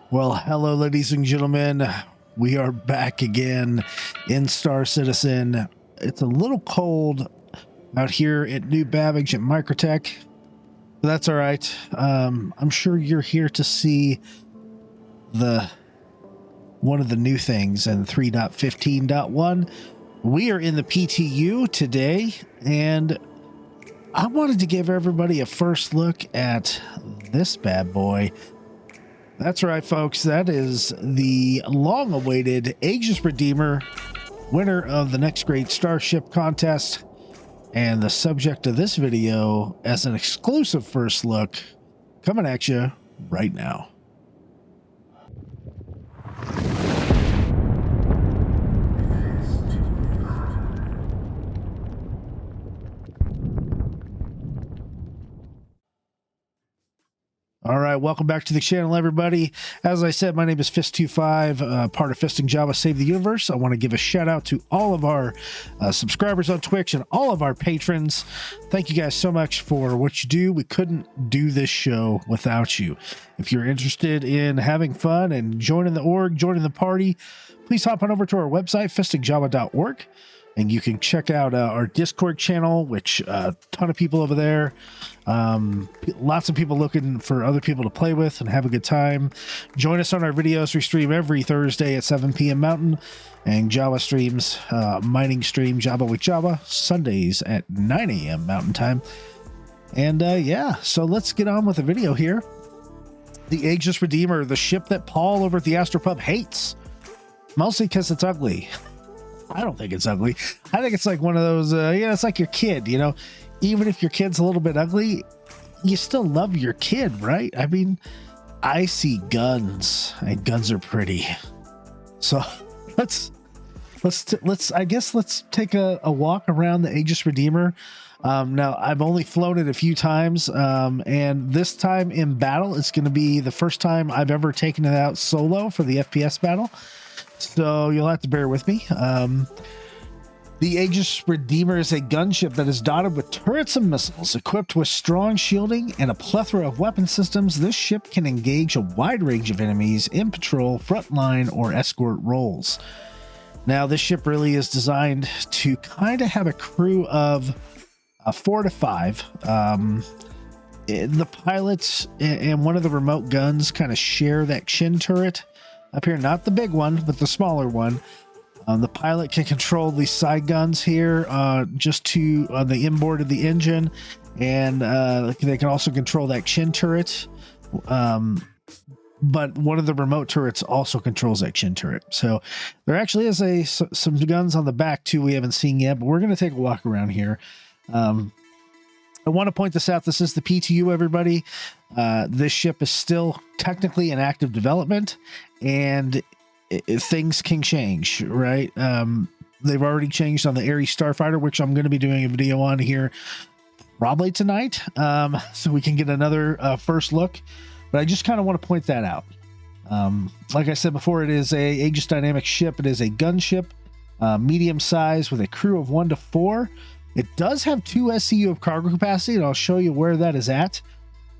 Well, hello, ladies and gentlemen. We are back again in Star Citizen. It's a little cold out here at New Babbage at Microtech, but that's all right. I'm sure you're here to see one of the new things in 3.15.1. We are in the PTU today, and I wanted to give everybody a first look at this bad boy. That's right, folks. That is the long-awaited Aegis Redeemer, winner of the Next Great Starship Contest, and the subject of this video as an exclusive first look, coming at you right now. All right, welcome back to the channel, everybody. As I said, my name is Fist-25, part of Fisting Java Save the Universe. I want to give a shout out to all of our subscribers on Twitch and all of our patrons. Thank you guys so much for what you do. We couldn't do this show without you. If you're interested in having fun and joining the org, joining the party, please hop on over to our website, fistingjava.org. And you can check out our Discord channel, which a ton of people over there. Lots of people looking for other people to play with and have a good time. Join us on our videos. We stream every Thursday at 7 p.m. Mountain. And Java streams, mining stream, Java with Java, Sundays at 9 a.m. Mountain time. And yeah, so let's get on with the video here. The Aegis Redeemer, the ship that Paul over at the Astropub hates. Mostly because it's ugly. I don't think it's ugly. I think it's like one of those, yeah, it's like your kid, you know, even if your kid's a little bit ugly, you still love your kid, right? I mean, I see guns and guns are pretty. So let's take a walk around the Aegis Redeemer. Now I've only flown it a few times. And this time in battle, it's going to be the first time I've ever taken it out solo for the FPS battle. So you'll have to bear with me. The Aegis Redeemer is a gunship that is dotted with turrets and missiles. Equipped with strong shielding and a plethora of weapon systems, this ship can engage a wide range of enemies in patrol, frontline, or escort roles. Now, this ship really is designed to kind of have a crew of 4 to 5. The pilots and one of the remote guns kind of share that chin turret up here, not the big one, but the smaller one. The pilot can control the side guns here, just to the inboard of the engine, and they can also control that chin turret. But one of the remote turrets also controls that chin turret. So there actually is some guns on the back too we haven't seen yet, but we're going to take a walk around here. I want to point this out. This is the PTU, everybody. This ship is still technically in active development, and things can change, right? They've already changed on the Ares Starfighter, which I'm going to be doing a video on here probably tonight, so we can get another first look. But I just kind of want to point that out. Like I said before, it is a Aegis Dynamic ship. It is a gunship, medium size with a crew of 1 to 4. It does have 2 SCU of cargo capacity, and I'll show you where that is at.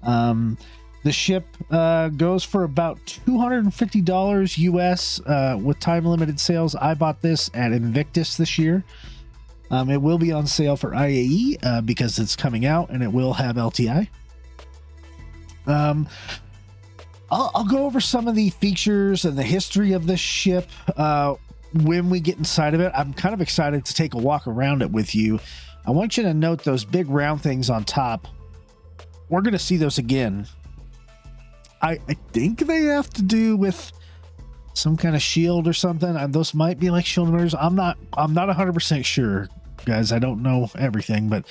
The ship goes for about $250 US with time-limited sales. I bought this at Invictus this year. It will be on sale for IAE because it's coming out, and it will have LTI. I'll go over some of the features and the history of this ship when we get inside of it. I'm kind of excited to take a walk around it with you. I want you to note those big round things on top. We're going to see those again. I think they have to do with some kind of shield or something. Those might be like shield motors. I'm not 100% sure, guys. I don't know everything, but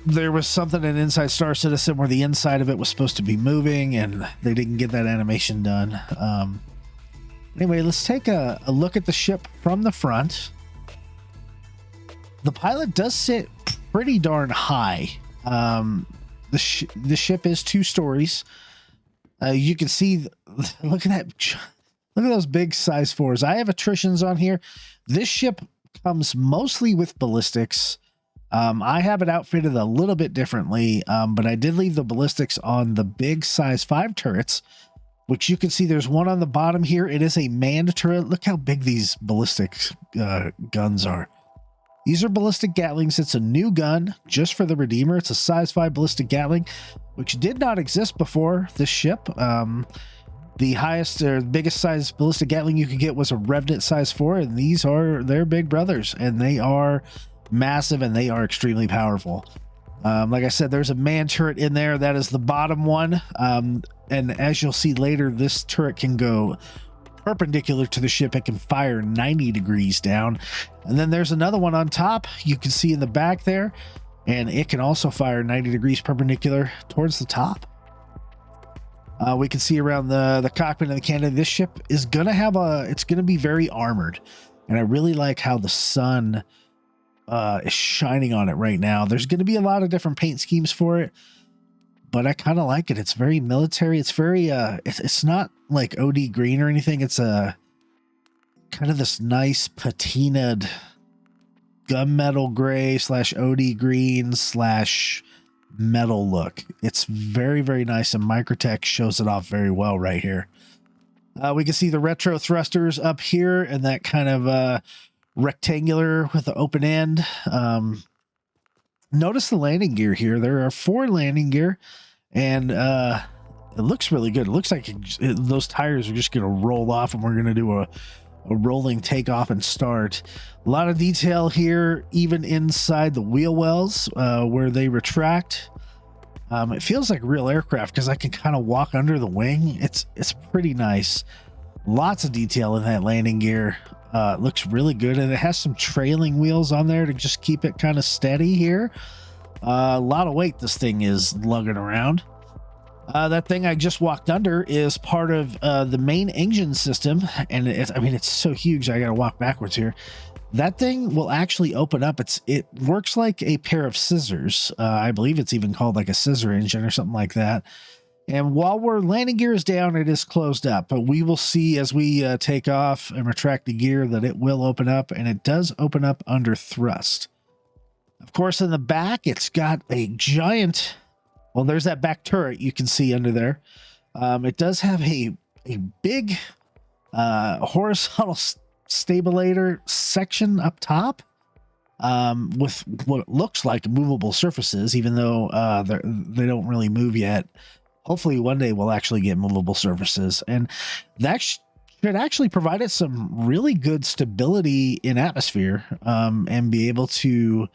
there was something in Inside Star Citizen where the inside of it was supposed to be moving, and they didn't get that animation done. Anyway, let's take a look at the ship from the front. The pilot does sit pretty darn high. The ship is 2 stories. You can see, look at those big size 4s. I have attritions on here. This ship comes mostly with ballistics. I have it outfitted a little bit differently, but I did leave the ballistics on the big size 5 turrets. which you can see there's one on the bottom here. It is a manned turret. Look how big these ballistic guns are. These are ballistic Gatlings. It's a new gun just for the Redeemer. It's a size 5 ballistic Gatling, which did not exist before this ship. The highest or biggest size ballistic Gatling you could get was a Revenant size 4, and these are their big brothers, and they are massive and they are extremely powerful. Like I said, there's a man turret in there. That is the bottom one. And as you'll see later, this turret can go perpendicular to the ship. It can fire 90 degrees down. And then there's another one on top. You can see in the back there, and it can also fire 90 degrees perpendicular towards the top. We can see around the cockpit and the cannon. This ship is gonna have it's gonna be very armored, and I really like how the sun is shining on it right now. There's going to be a lot of different paint schemes for it, but I kind of like it. It's very military. It's very it's not like OD green or anything. It's a kind of this nice patinaed gunmetal gray / OD green / metal look. It's very, very nice, and Microtech shows it off very well right here. We can see the retro thrusters up here, and that kind of rectangular with the open end. Notice the landing gear here. There are 4 landing gear, and it looks really good. It looks like those tires are just going to roll off, and we're going to do a rolling takeoff and start. A lot of detail here, even inside the wheel wells where they retract. It feels like real aircraft because I can kind of walk under the wing. It's pretty nice. Lots of detail in that landing gear. It looks really good, and it has some trailing wheels on there to just keep it kind of steady here. A lot of weight this thing is lugging around. That thing I just walked under is part of the main engine system, and it's so huge I gotta walk backwards here. That thing will actually open up. It works like a pair of scissors. I believe it's even called like a scissor engine or something like that. And while we're landing gear is down, it is closed up, but we will see as we take off and retract the gear that it will open up, and it does open up under thrust. Of course, in the back, it's got a giant, well, there's that back turret you can see under there. It does have a big horizontal stabilator section up top with what looks like movable surfaces, even though they don't really move yet. Hopefully one day we'll actually get movable surfaces, and that should actually provide us some really good stability in atmosphere, and be able to,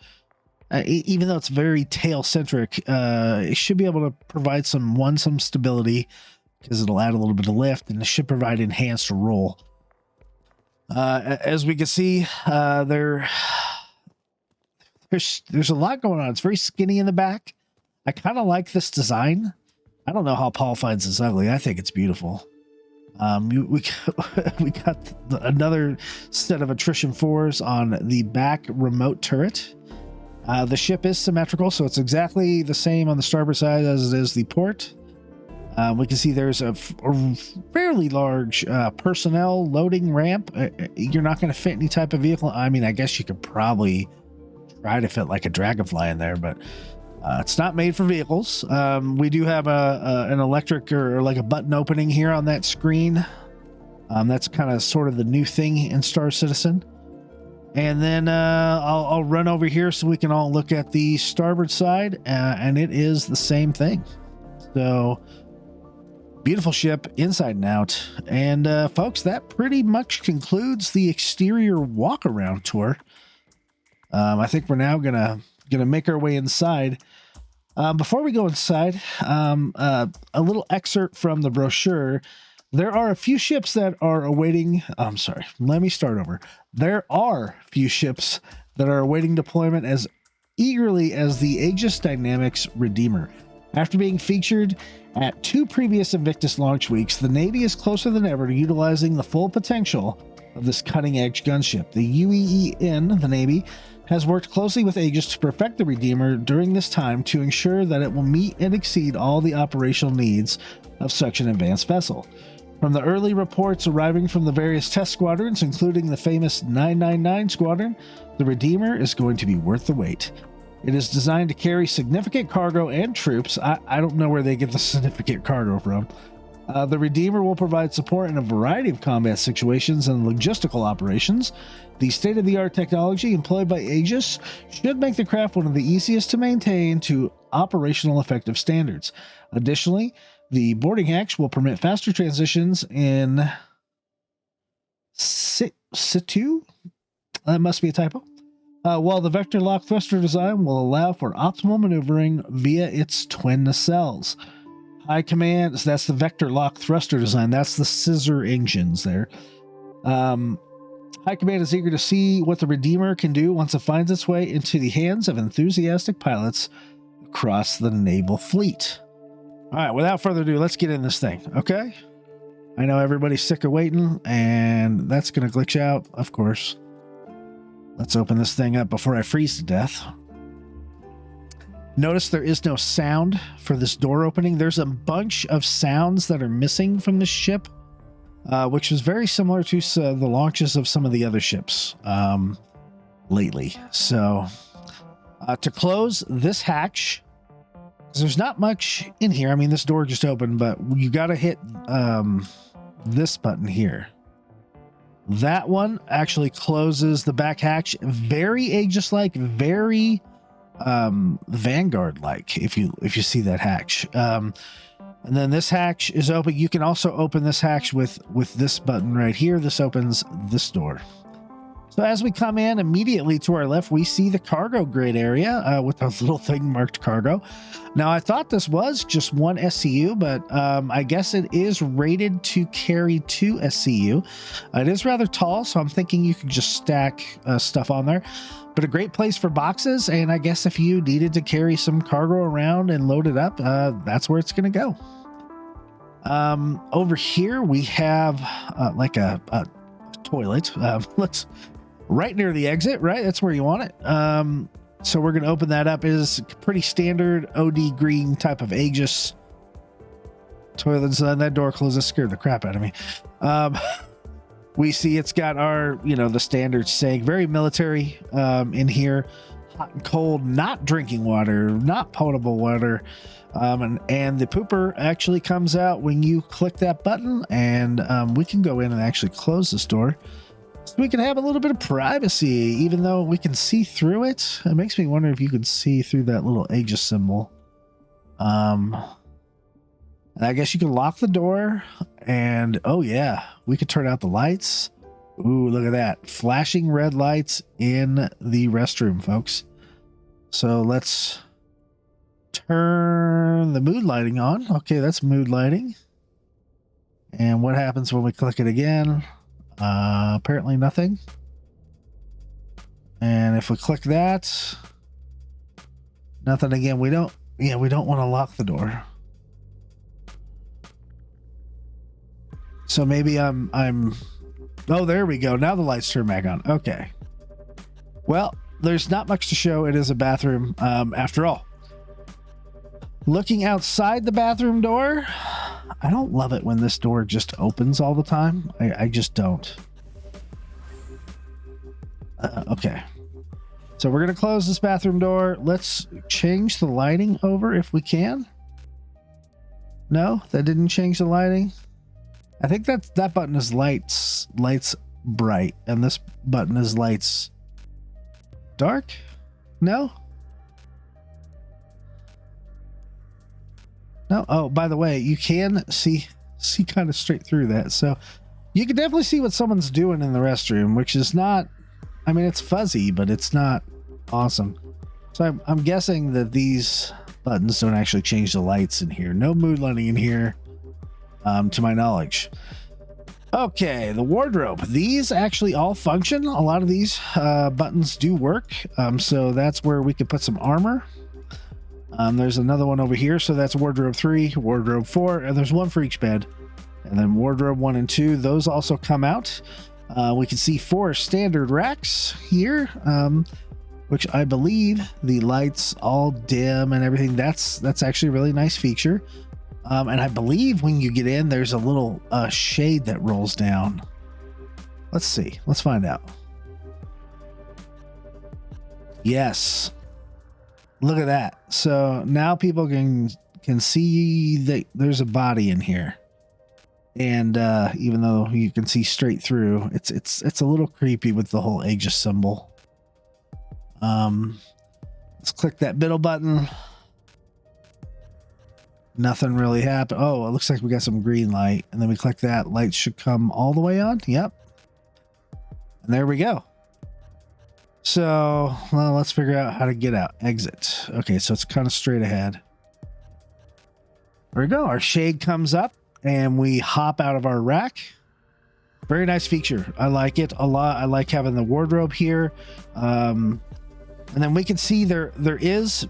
even though it's very tail centric, it should be able to provide some stability because it'll add a little bit of lift, and it should provide enhanced roll. As we can see, there's a lot going on. It's very skinny in the back. I kind of like this design. I don't know how Paul finds this ugly. I think it's beautiful. We got another set of attrition 4s on the back remote turret. The ship is symmetrical, so it's exactly the same on the starboard side as it is the port. We can see there's a fairly large personnel loading ramp. You're not going to fit any type of vehicle. I mean, I guess you could probably try to fit like a Dragonfly in there, but it's not made for vehicles. We do have an electric or like a button opening here on that screen. That's kind of sort of the new thing in Star Citizen. And then I'll run over here so we can all look at the starboard side, and it is the same thing. So beautiful ship inside and out. And folks, that pretty much concludes the exterior walk-around tour. I think we're now gonna make our way inside. Before we go inside, a little excerpt from the brochure. There are a few ships that are awaiting, I'm sorry, let me start over. There are few ships that are awaiting deployment as eagerly as the Aegis Dynamics Redeemer. After being featured at 2 previous Invictus launch weeks, the Navy is closer than ever to utilizing the full potential of this cutting-edge gunship. The UEEN, the Navy, has worked closely with Aegis to perfect the Redeemer during this time to ensure that it will meet and exceed all the operational needs of such an advanced vessel. From the early reports arriving from the various test squadrons, including the famous 999 Squadron, the Redeemer is going to be worth the wait. It is designed to carry significant cargo and troops. I don't know where they get the significant cargo from. The Redeemer will provide support in a variety of combat situations and logistical operations. The state-of-the-art technology employed by Aegis should make the craft one of the easiest to maintain to operational effective standards. Additionally, the boarding hatch will permit faster transitions in situ. That must be a typo. While the vector lock thruster design will allow for optimal maneuvering via its twin nacelles. High Command, so that's the vector lock thruster design. That's the scissor engines there. High Command is eager to see what the Redeemer can do once it finds its way into the hands of enthusiastic pilots across the naval fleet. All right, without further ado, let's get in this thing, okay? I know everybody's sick of waiting, and that's going to glitch out, of course. Let's open this thing up before I freeze to death. Notice there is no sound for this door opening. There's a bunch of sounds that are missing from the ship, which is very similar to the launches of some of the other ships lately. So to close this hatch, there's not much in here. I mean, this door just opened, but you got to hit this button here. That one actually closes the back hatch. Very Aegis-like, very Vanguard-like, if you see that hatch. And then this hatch is open. You can also open this hatch with this button right here. This opens this door. So as we come in, immediately to our left, we see the cargo grade area with a little thing marked cargo. Now, I thought this was just one SCU, but I guess it is rated to carry 2 SCU. It is rather tall, so I'm thinking you could just stack stuff on there. But a great place for boxes, and I guess if you needed to carry some cargo around and load it up, that's where it's going to go. Over here, we have like a toilet. Right near the exit, right? That's where you want it. So we're going to open that up. It is pretty standard OD green type of Aegis toilets. That door closes, scared the crap out of me. We see it's got our, the standard sink, very military in here. Hot and cold, not drinking water, not potable water. And the pooper actually comes out when you click that button, and we can go in and actually close this door. So we can have a little bit of privacy, even though we can see through it. It makes me wonder if you could see through that little Aegis symbol. And I guess you can lock the door, and oh yeah, we could turn out the lights. Ooh, look at that. Flashing red lights in the restroom, folks. So let's turn the mood lighting on. Okay, that's mood lighting. And what happens when we click it again? Apparently nothing. And if we click that, nothing again. We don't want to lock the door. So maybe I'm oh, there we go. Now the lights turn back on. Okay. Well, there's not much to show. It is a bathroom after all. Looking outside the bathroom door, I don't love it when this door just opens all the time. I just don't. Okay. So we're going to close this bathroom door. Let's change the lighting over if we can. No, that didn't change the lighting. I think that button is lights bright, and this button is lights dark. No. No. Oh, by the way, you can see kind of straight through that, so you can definitely see what someone's doing in the restroom, which is not. I mean, it's fuzzy, but it's not awesome. So I'm guessing that these buttons don't actually change the lights in here. No mood lighting in here, to my knowledge. Okay, the wardrobe. These actually all function. A lot of these buttons do work. So that's where we could put some armor. There's another one over here. So that's wardrobe 3, wardrobe 4, and there's one for each bed. And then wardrobe 1 and 2, those also come out. We can see 4 standard racks here, which I believe the lights all dim and everything. That's actually a really nice feature. And I believe when you get in, there's a little shade that rolls down. Let's see. Let's find out. Yes. Look at that. So now people can see that there's a body in here. And even though you can see straight through, it's a little creepy with the whole Aegis symbol. Let's click that middle button. Nothing really happened. Oh, it looks like we got some green light, and then we click that. Light should come all the way on. Yep. And there we go. So, well, let's figure out how to get out. Exit. Okay, so it's kind of straight ahead. There we go. Our shade comes up, and we hop out of our rack. Very nice feature. I like it a lot. I like having the wardrobe here. And then we can see there is...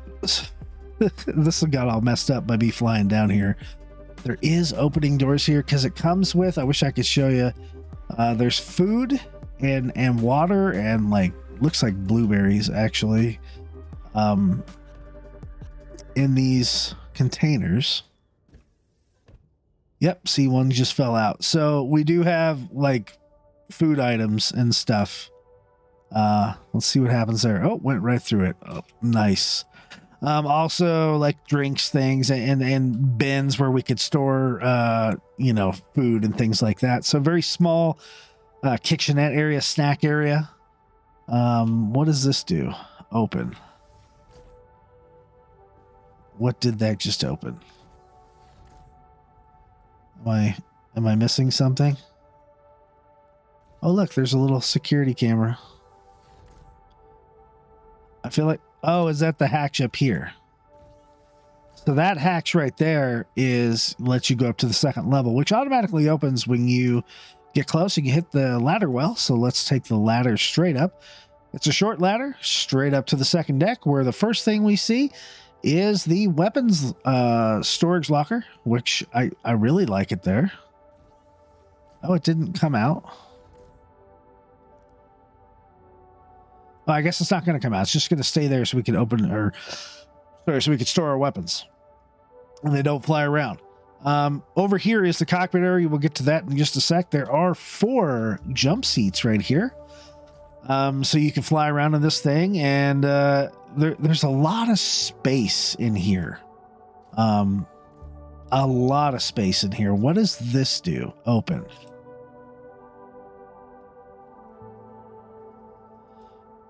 This got all messed up by me flying down here. There is opening doors here because it comes with... I wish I could show you. There's food and water and like... Looks like blueberries, actually. In these containers. Yep, see, one just fell out. So we do have like food items and stuff. Let's see what happens there. Oh, went right through it. Oh, nice. Also like drinks, things, and bins where we could store, you know, food and things like that. So very small kitchenette area, snack area. What does this do? Open. What did that just open? Am I missing something? Oh, look, there's a little security camera. I feel like, oh, is that the hatch up here? So that hatch right there lets you go up to the second level, which automatically opens when you get close and you hit the ladder well. So let's take the ladder straight up. It's a short ladder straight up to the second deck, where the first thing we see is the weapons storage locker, which I really like it there. Oh, it didn't come out. Well, I guess it's not going to come out. It's just going to stay there so we can open so we can store our weapons and they don't fly around. Over here is the cockpit area. We'll get to that in just a sec. There are 4 jump seats right here. So you can fly around in this thing, and there's a lot of space in here. A lot of space in here. What does this do? Open.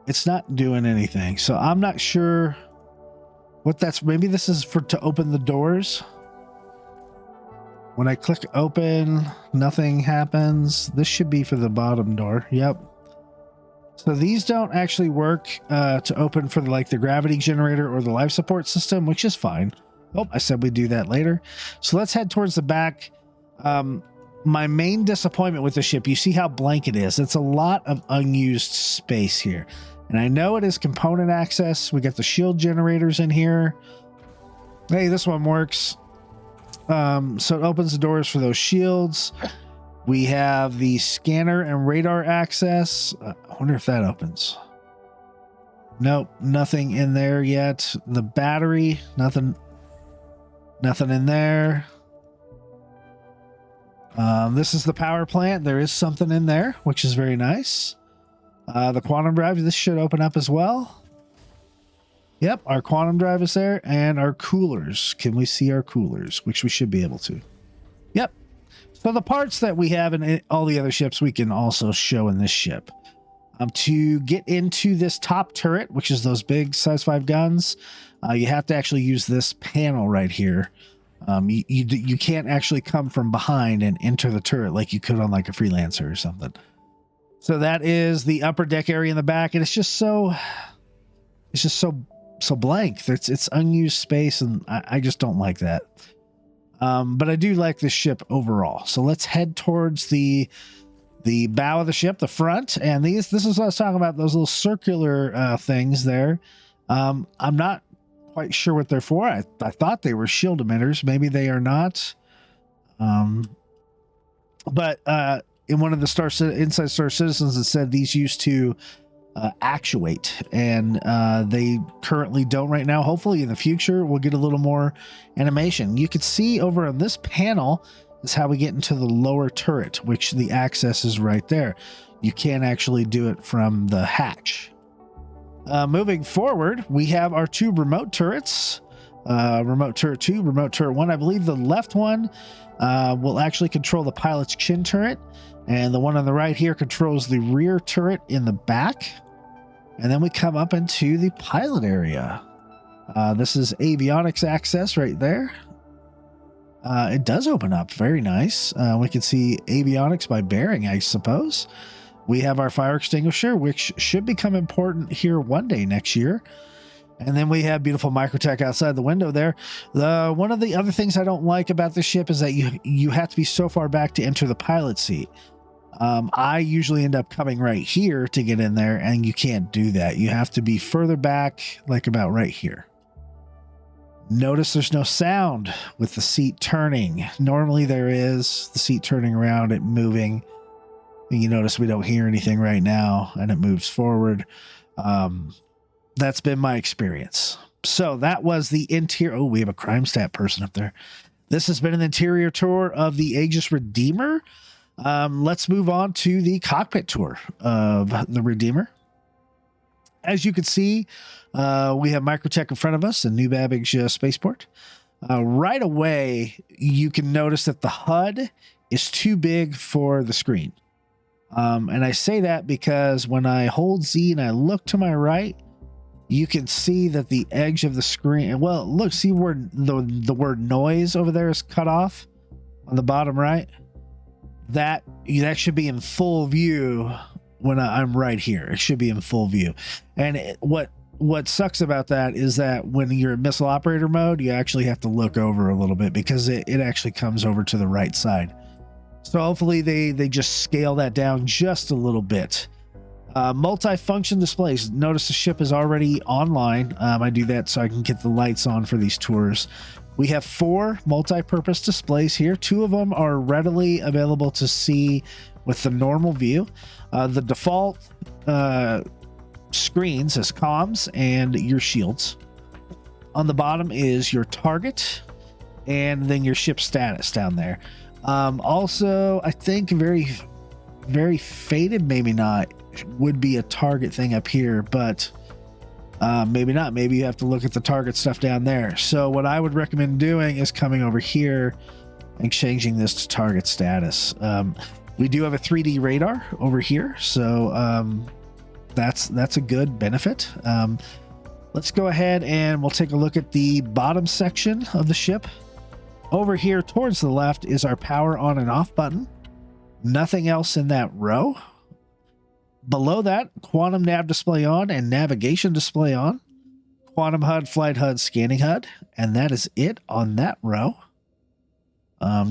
It's not doing anything, so I'm not sure what that's... Maybe this is to open the doors. When I click open, nothing happens. This should be for the bottom door. Yep. So these don't actually work to open for the gravity generator or the life support system, which is fine. Oh, I said we'd do that later. So let's head towards the back. My main disappointment with the ship, you see how blank it is. It's a lot of unused space here. And I know it is component access. We got the shield generators in here. Hey, this one works. So it opens the doors for those shields. We have the scanner and radar access. I wonder if that opens. Nope, nothing in there yet. The battery, nothing in there. This is the power plant. There is something in there, which is very nice. The quantum drive, this should open up as well. Yep, our quantum drive is there, and our coolers. Can we see our coolers? Which we should be able to. Yep. So the parts that we have in all the other ships, we can also show in this ship. To get into this top turret, which is those big size 5 guns, you have to actually use this panel right here. You can't actually come from behind and enter the turret like you could on like a Freelancer or something. So that is the upper deck area in the back, and it's just so blank. It's unused space, and I just don't like that. But I do like this ship overall. So let's head towards the bow of the ship, the front, and this is what I was talking about, those little circular things there. I'm not quite sure what they're for. I thought they were shield emitters. Maybe they are not. But in one of the Inside Star Citizens, it said these used to actuate, and they currently don't right now. Hopefully in the future we'll get a little more animation. You can see over on this panel is how we get into the lower turret, which the access is right there. You can't actually do it from the hatch. Moving forward, we have our 2 remote turrets. remote turret 2, remote turret 1. I believe the left one will actually control the pilot's chin turret, and the one on the right here controls the rear turret in the back. And then we come up into the pilot area. This is avionics access right there. It does open up. Very nice. We can see avionics by bearing, I suppose. We have our fire extinguisher, which should become important here one day next year. And then we have beautiful microtech outside the window there. One of the other things I don't like about this ship is that you have to be so far back to enter the pilot seat. I usually end up coming right here to get in there, and you can't do that. You have to be further back, like about right here. Notice there's no sound with the seat turning. Normally there is, the seat turning around, it moving. And you notice we don't hear anything right now, and it moves forward. That's been my experience. So that was the interior. Oh, we have a crime stat person up there. This has been an interior tour of the Aegis Redeemer. Let's move on to the cockpit tour of the Redeemer. As you can see, we have Microtech in front of us, a new Babbage spaceport. Right away, you can notice that the HUD is too big for the screen. And I say that because when I hold Z and I look to my right, you can see that the edge of the screen, well, look, see where the word noise over there is cut off on the bottom right? That should be in full view when I'm right here. It should be in full view. And what sucks about that is that when you're in missile operator mode, you actually have to look over a little bit because it actually comes over to the right side. So hopefully they just scale that down just a little bit. Multi-function displays. Notice the ship is already online. I do that so I can get the lights on for these tours. We have 4 multi-purpose displays here. 2 of them are readily available to see with the normal view. The default screens is comms and your shields. On the bottom is your target and then your ship status down there. Also, I think very, very faded, maybe not, would be a target thing up here, but maybe not. Maybe you have to look at the target stuff down there. So what I would recommend doing is coming over here and changing this to target status. We do have a 3D radar over here, so that's a good benefit. Let's go ahead and we'll take a look at the bottom section of the ship. Over here towards the left is our power on and off button. Nothing else in that row. Below that, quantum nav display on and navigation display on. Quantum HUD, flight HUD, scanning HUD. And that is it on that row.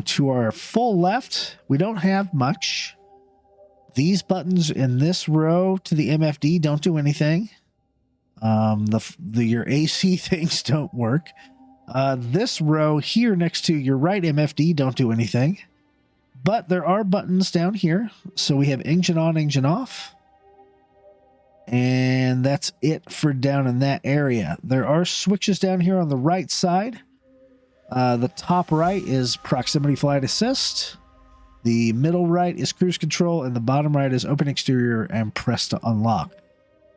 To our full left, we don't have much. These buttons in this row to the MFD don't do anything. Your AC things don't work. This row here next to your right MFD don't do anything. But there are buttons down here. So we have engine on, engine off. And that's it for down in that area. There are switches down here on the right side. The top right is proximity flight assist. The middle right is cruise control. And the bottom right is open exterior and press to unlock.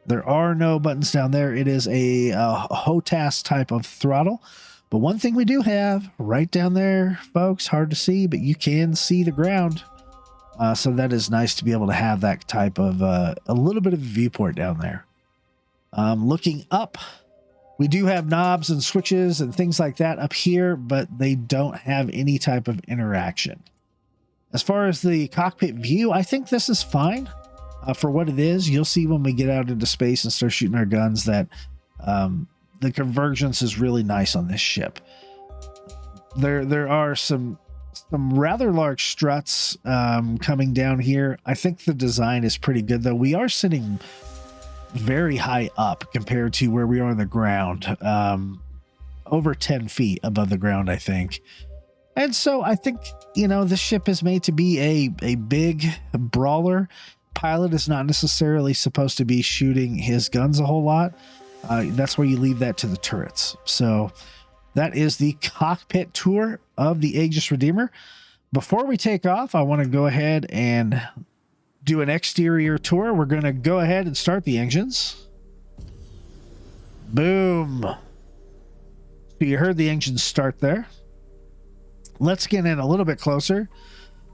There are no buttons down there. It is a HOTAS type of throttle. But one thing we do have right down there, folks, hard to see, but you can see the ground. So that is nice to be able to have that type of a little bit of a viewport down there. Looking up, we do have knobs and switches and things like that up here, but they don't have any type of interaction. As far as the cockpit view, I think this is fine for what it is. You'll see when we get out into space and start shooting our guns that the convergence is really nice on this ship. There are some rather large struts coming down here. I think the design is pretty good, though. We are sitting very high up compared to where we are on the ground, over 10 feet above the ground, I think. And so I think, you know, this ship is made to be a big brawler. Pilot is not necessarily supposed to be shooting his guns a whole lot. That's where you leave that to the turrets. So that is the cockpit tour of the Aegis Redeemer. Before we take off, I want to go ahead and do an exterior tour. We're going to go ahead and start the engines. Boom. So you heard the engine start there. Let's get in a little bit closer.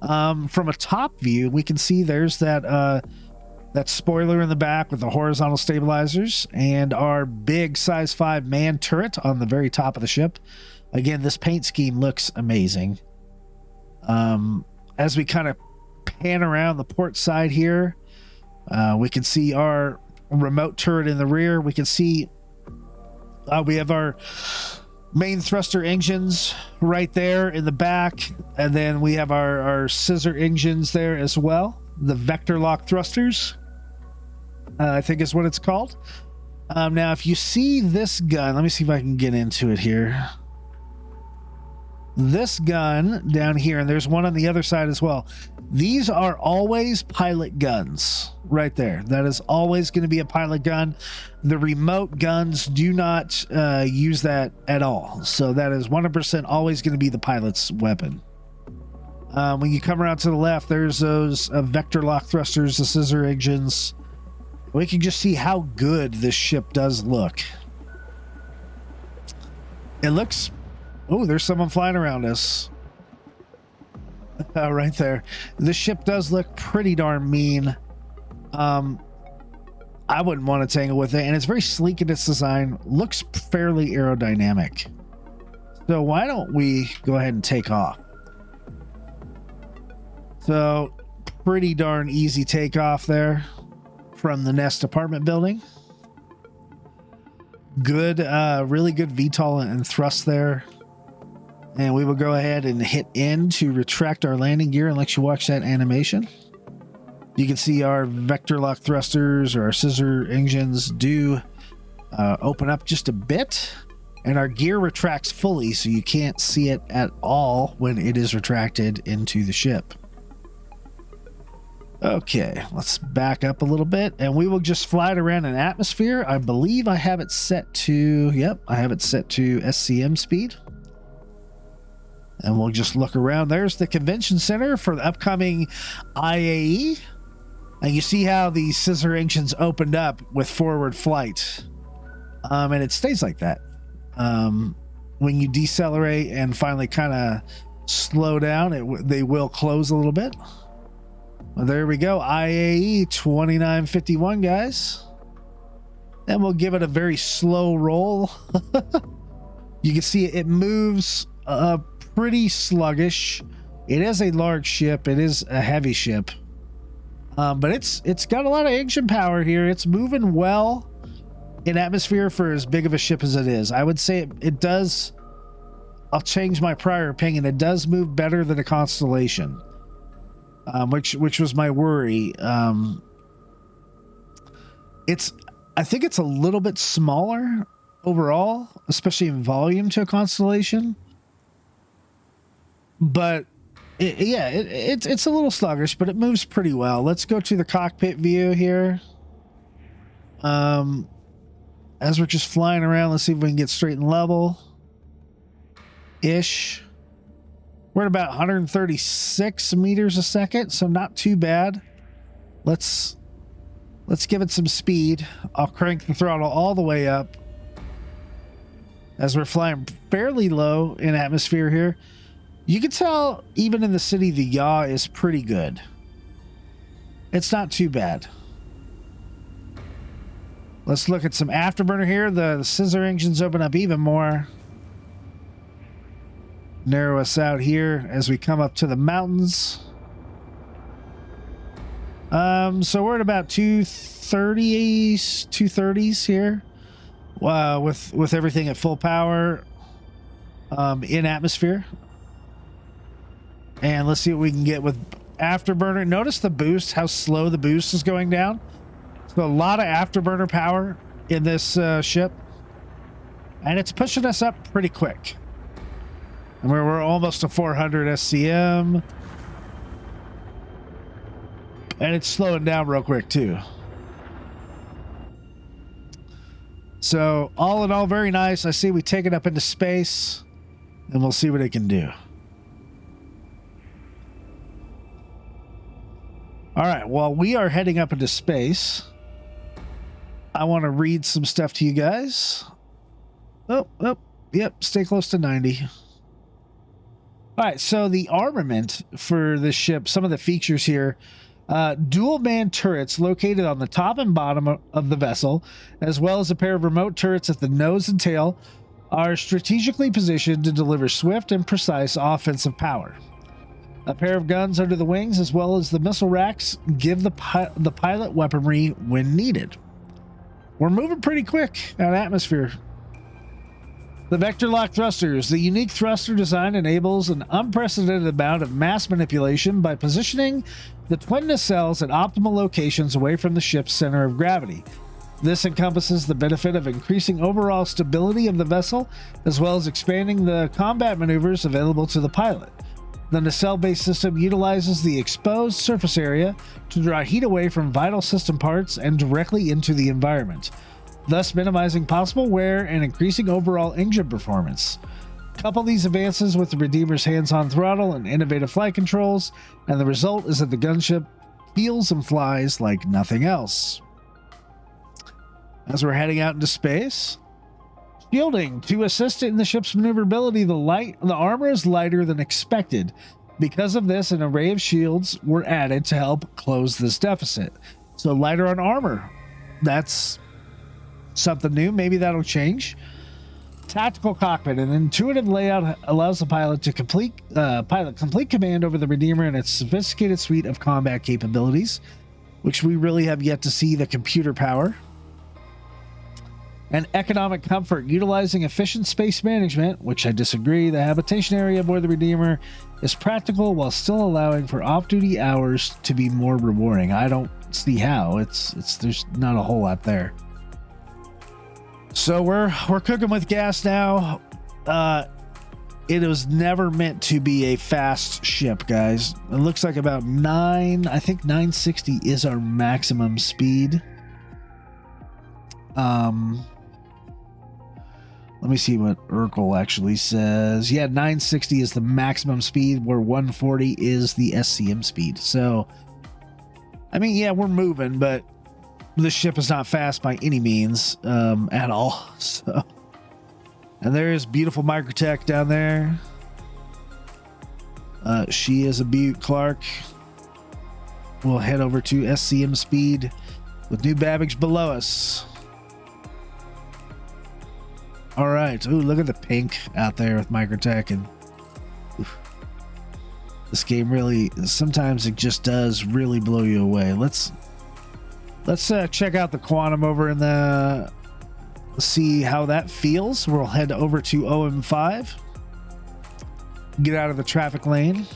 From a top view, we can see there's that spoiler in the back with the horizontal stabilizers and our big size 5 man turret on the very top of the ship. Again, this paint scheme looks amazing. As we kind of pan around the port side here, we can see our remote turret in the rear. We can see we have our main thruster engines right there in the back, and then we have our scissor engines there as well. The vector lock thrusters, I think is what it's called. Now, if you see this gun, let me see if I can get into it here. This gun down here, and there's one on the other side as well. These are always pilot guns right there. That is always going to be a pilot gun. The remote guns do not use that at all. So that is 100% always going to be the pilot's weapon. When you come around to the left, there's those vector lock thrusters, the scissor engines. We can just see how good this ship does look. It looks... Oh, there's someone flying around us. Right there. This ship does look pretty darn mean. I wouldn't want to tangle with it, and it's very sleek in its design. Looks fairly aerodynamic. So why don't we go ahead and take off? So pretty darn easy takeoff there from the Nest apartment building. Good, really good VTOL and thrust there. And we will go ahead and hit N to retract our landing gear and let you watch that animation. You can see our vector lock thrusters or our scissor engines do open up just a bit, and our gear retracts fully, so you can't see it at all when it is retracted into the ship. Okay, let's back up a little bit, and we will just fly it around an atmosphere. I believe I have it set to, yep, I have it set to SCM speed. And we'll just look around. There's the convention center for the upcoming IAE. And you see how the scissor engines opened up with forward flight. And it stays like that. When you decelerate and finally kind of slow down, they will close a little bit. Well, there we go. IAE 2951, guys. And we'll give it a very slow roll. You can see it moves pretty sluggish. It is a large ship. It is a heavy ship. But it's got a lot of engine power here. It's moving well in atmosphere for as big of a ship as it is. I would say it does. I'll change my prior opinion. It does move better than a Constellation, which was my worry. I think it's a little bit smaller overall, especially in volume to a Constellation. But it's a little sluggish, but it moves pretty well. Let's go to the cockpit view here. As we're just flying around, let's see if we can get straight and level ish. We're at about 136 meters a second, so not too bad. Let's give it some speed. I'll crank the throttle all the way up as we're flying fairly low in atmosphere here. You can tell even in the city, the yaw is pretty good. It's not too bad. Let's look at some afterburner here. The scissor engines open up even more. Narrow us out here as we come up to the mountains. So we're at about 230s here. With everything at full power in atmosphere. And let's see what we can get with afterburner. Notice the boost, how slow the boost is going down. So a lot of afterburner power in this ship. And it's pushing us up pretty quick. And we're almost to 400 SCM. And it's slowing down real quick too. So all in all, very nice. I see we take it up into space and we'll see what it can do. All right, while we are heading up into space, I want to read some stuff to you guys. Oh, Yep, stay close to 90. All right, so the armament for this ship, some of the features here, dual man turrets located on the top and bottom of the vessel, as well as a pair of remote turrets at the nose and tail, are strategically positioned to deliver swift and precise offensive power. A pair of guns under the wings, as well as the missile racks, give the pilot weaponry when needed. We're moving pretty quick out of atmosphere. The vector lock thrusters. The unique thruster design enables an unprecedented amount of mass manipulation by positioning the twin nacelles at optimal locations away from the ship's center of gravity. This encompasses the benefit of increasing overall stability of the vessel, as well as expanding the combat maneuvers available to the pilot. The nacelle-based system utilizes the exposed surface area to draw heat away from vital system parts and directly into the environment, thus minimizing possible wear and increasing overall engine performance. Couple these advances with the Redeemer's hands-on throttle and innovative flight controls, and the result is that the gunship feels and flies like nothing else. As we're heading out into space, shielding. To assist in the ship's maneuverability, the armor is lighter than expected. Because of this, an array of shields were added to help close this deficit. So lighter on armor. That's something new. Maybe that'll change. Tactical cockpit. An intuitive layout allows the pilot to complete command over the Redeemer and its sophisticated suite of combat capabilities, which we really have yet to see the computer power. And economic comfort, utilizing efficient space management, which I disagree. The habitation area aboard the Redeemer is practical while still allowing for off-duty hours to be more rewarding. I don't see how. There's not a whole lot there. So we're cooking with gas now. It was never meant to be a fast ship, guys. It looks like about 960 is our maximum speed. Let me see what Urkel actually says. Yeah, 960 is the maximum speed, where 140 is the SCM speed. So, I mean, yeah, we're moving, but this ship is not fast by any means at all. So, and there's beautiful Microtech down there. She is a Butte Clark. We'll head over to SCM speed with new Babbage below us. All right. Ooh, look at the pink out there with Microtech. And oof, this game really, sometimes it just does really blow you away. Let's check out the Quantum over in the, see how that feels. We'll head over to OM5. Get out of the traffic lane.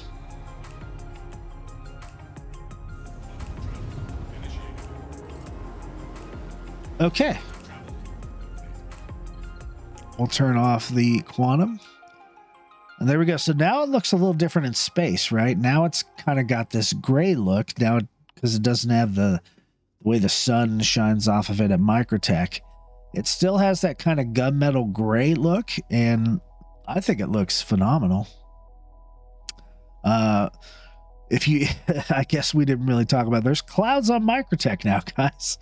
Okay. We'll turn off the Quantum. And there we go. So now it looks a little different in space, right? Now it's kind of got this gray look now because it doesn't have the way the sun shines off of it at Microtech. It still has that kind of gunmetal gray look, and I think it looks phenomenal. If you, I guess we didn't really talk about, there's clouds on Microtech now, guys.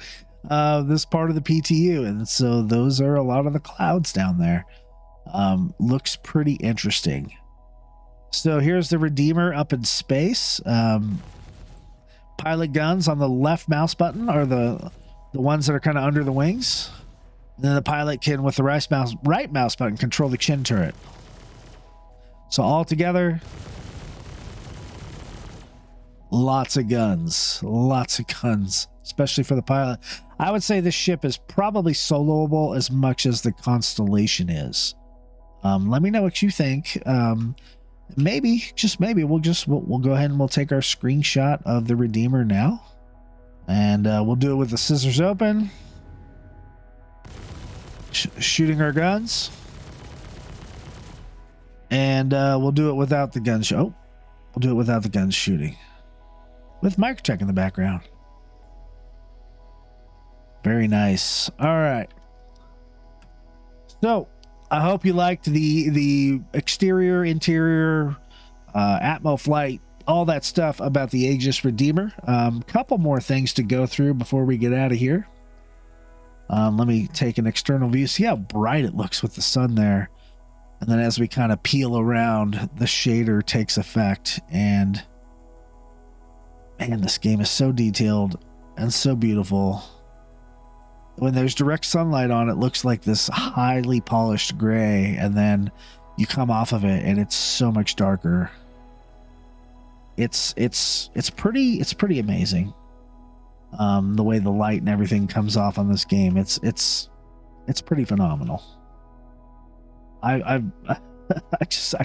This part of the PTU, and so those are a lot of the clouds down there. Looks pretty interesting. So here's the Redeemer up in space. Pilot guns on the left mouse button are the ones that are kind of under the wings. And then the pilot can, with the right mouse button, control the chin turret. So all together, lots of guns, especially for the pilot. I would say this ship is probably soloable as much as the Constellation is. Let me know what you think. Maybe, just maybe, we'll go ahead and we'll take our screenshot of the Redeemer now, and we'll do it with the scissors open, shooting our guns, and we'll do it without the guns. We'll do it without the guns shooting, with Microtech in the background. Very nice. All right. So I hope you liked the exterior, interior, Atmo Flight, all that stuff about the Aegis Redeemer. Couple more things to go through before we get out of here. Let me take an external view. See how bright it looks with the sun there. And then as we kind of peel around, the shader takes effect. And man, this game is so detailed and so beautiful. When there's direct sunlight on it, looks like this highly polished gray, and then you come off of it and it's so much darker. It's pretty amazing. The way the light and everything comes off on this game, it's pretty phenomenal. I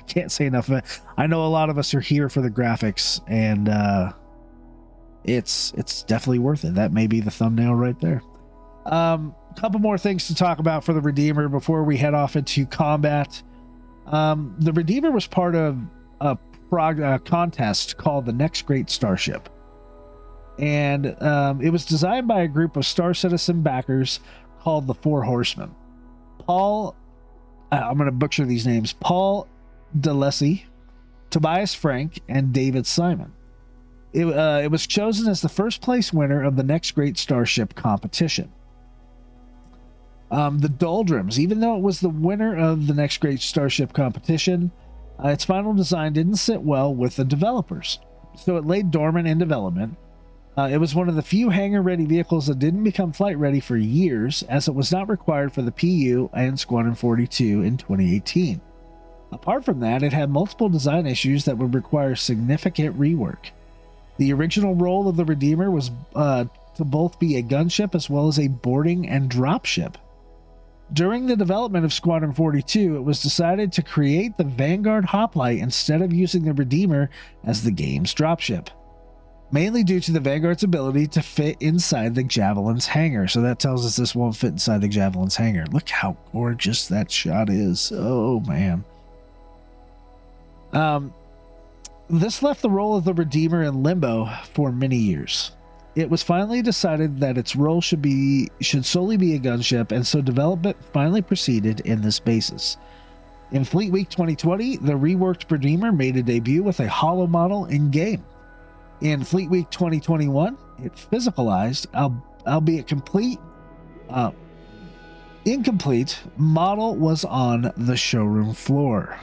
can't say enough of it. I know a lot of us are here for the graphics, and it's definitely worth it. That may be the thumbnail right there. Couple more things to talk about for the Redeemer before we head off into combat. The Redeemer was part of a contest called the Next Great Starship, and it was designed by a group of Star Citizen backers called the Four Horsemen. I'm going to butcher these names: Paul DeLessie, Tobias Frank, and David Simon. It was chosen as the first place winner of the Next Great Starship competition. The Doldrums, even though it was the winner of the Next Great Starship competition, its final design didn't sit well with the developers, so it lay dormant in development. It was one of the few hangar-ready vehicles that didn't become flight-ready for years, as it was not required for the PU and Squadron 42 in 2018. Apart from that, it had multiple design issues that would require significant rework. The original role of the Redeemer was to both be a gunship as well as a boarding and dropship. During the development of Squadron 42, it was decided to create the Vanguard hoplite instead of using the Redeemer as the game's dropship, mainly due to the Vanguard's ability to fit inside the Javelin's hangar. So that tells us this won't fit inside the Javelin's hangar. Look how gorgeous that shot is. Oh, man. This left the role of the Redeemer in limbo for many years. It was finally decided that its role should solely be a gunship, and so development finally proceeded in this basis. In Fleet Week 2020, the reworked Redeemer made a debut with a holo model in-game. In Fleet Week 2021, it physicalized, albeit incomplete, model was on the showroom floor.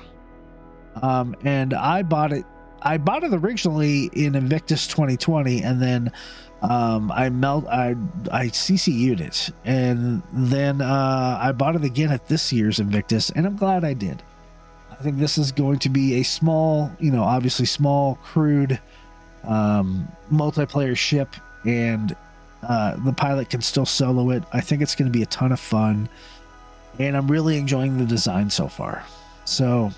And I bought it originally in Invictus 2020, and then I CCU'd it, and then I bought it again at this year's Invictus, and I'm glad I did. I think this is going to be a small, obviously small, crude multiplayer ship, and the pilot can still solo it. I think it's going to be a ton of fun, and I'm really enjoying the design so far. So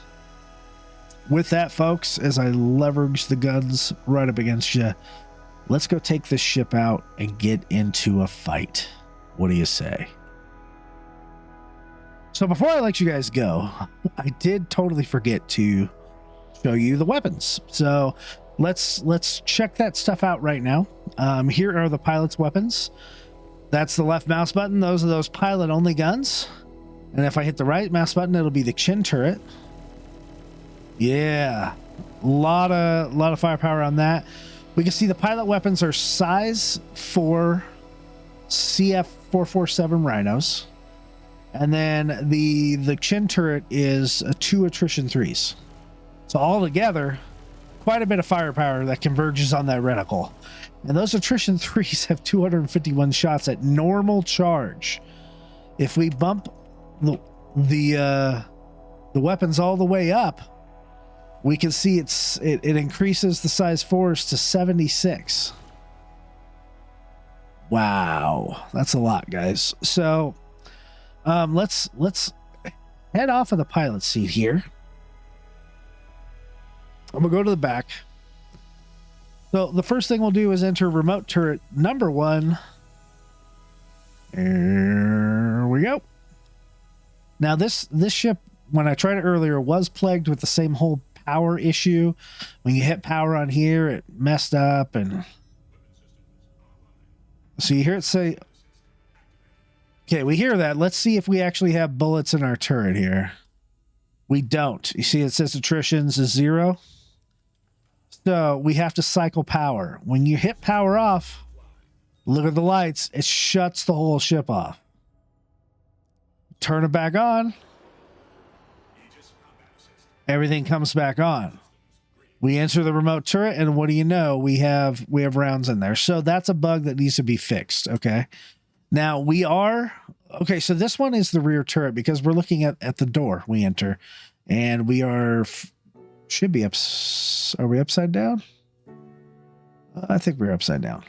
with that, folks, as I leverage the guns right up against you, let's go take this ship out and get into a fight. What do you say? So before I let you guys go, I did totally forget to show you the weapons. So let's check that stuff out right now. Here are the pilot's weapons. That's the left mouse button. Those are those pilot only guns. And if I hit the right mouse button, it'll be the chin turret. Yeah, a lot of firepower on that. We can see the pilot weapons are size 4 CF447 Rhinos, and then the chin turret is 2 attrition 3s. So all together, quite a bit of firepower that converges on that reticle. And those attrition 3s have 251 shots at normal charge. If we bump the weapons all the way up, we can see it increases the size 4s to 76. Wow, that's a lot, guys. So let's head off of the pilot seat here. I'm gonna go to the back. So the first thing we'll do is enter remote turret number 1. There we go. Now this ship, when I tried it earlier, was plagued with the same whole power issue. When you hit power on here, it messed up, and so you hear it say, okay, we hear that. Let's see if we actually have bullets in our turret here. We don't. You see it says attritions is 0. So we have to cycle power. When you hit power off, look at the lights, it shuts the whole ship off. Turn it back on. everything comes back on. We enter the remote turret, and what do you know? We have rounds in there. So that's a bug that needs to be fixed. Okay. Now so this one is the rear turret because we're looking at the door we enter, and we should be are we upside down? I think we're upside down.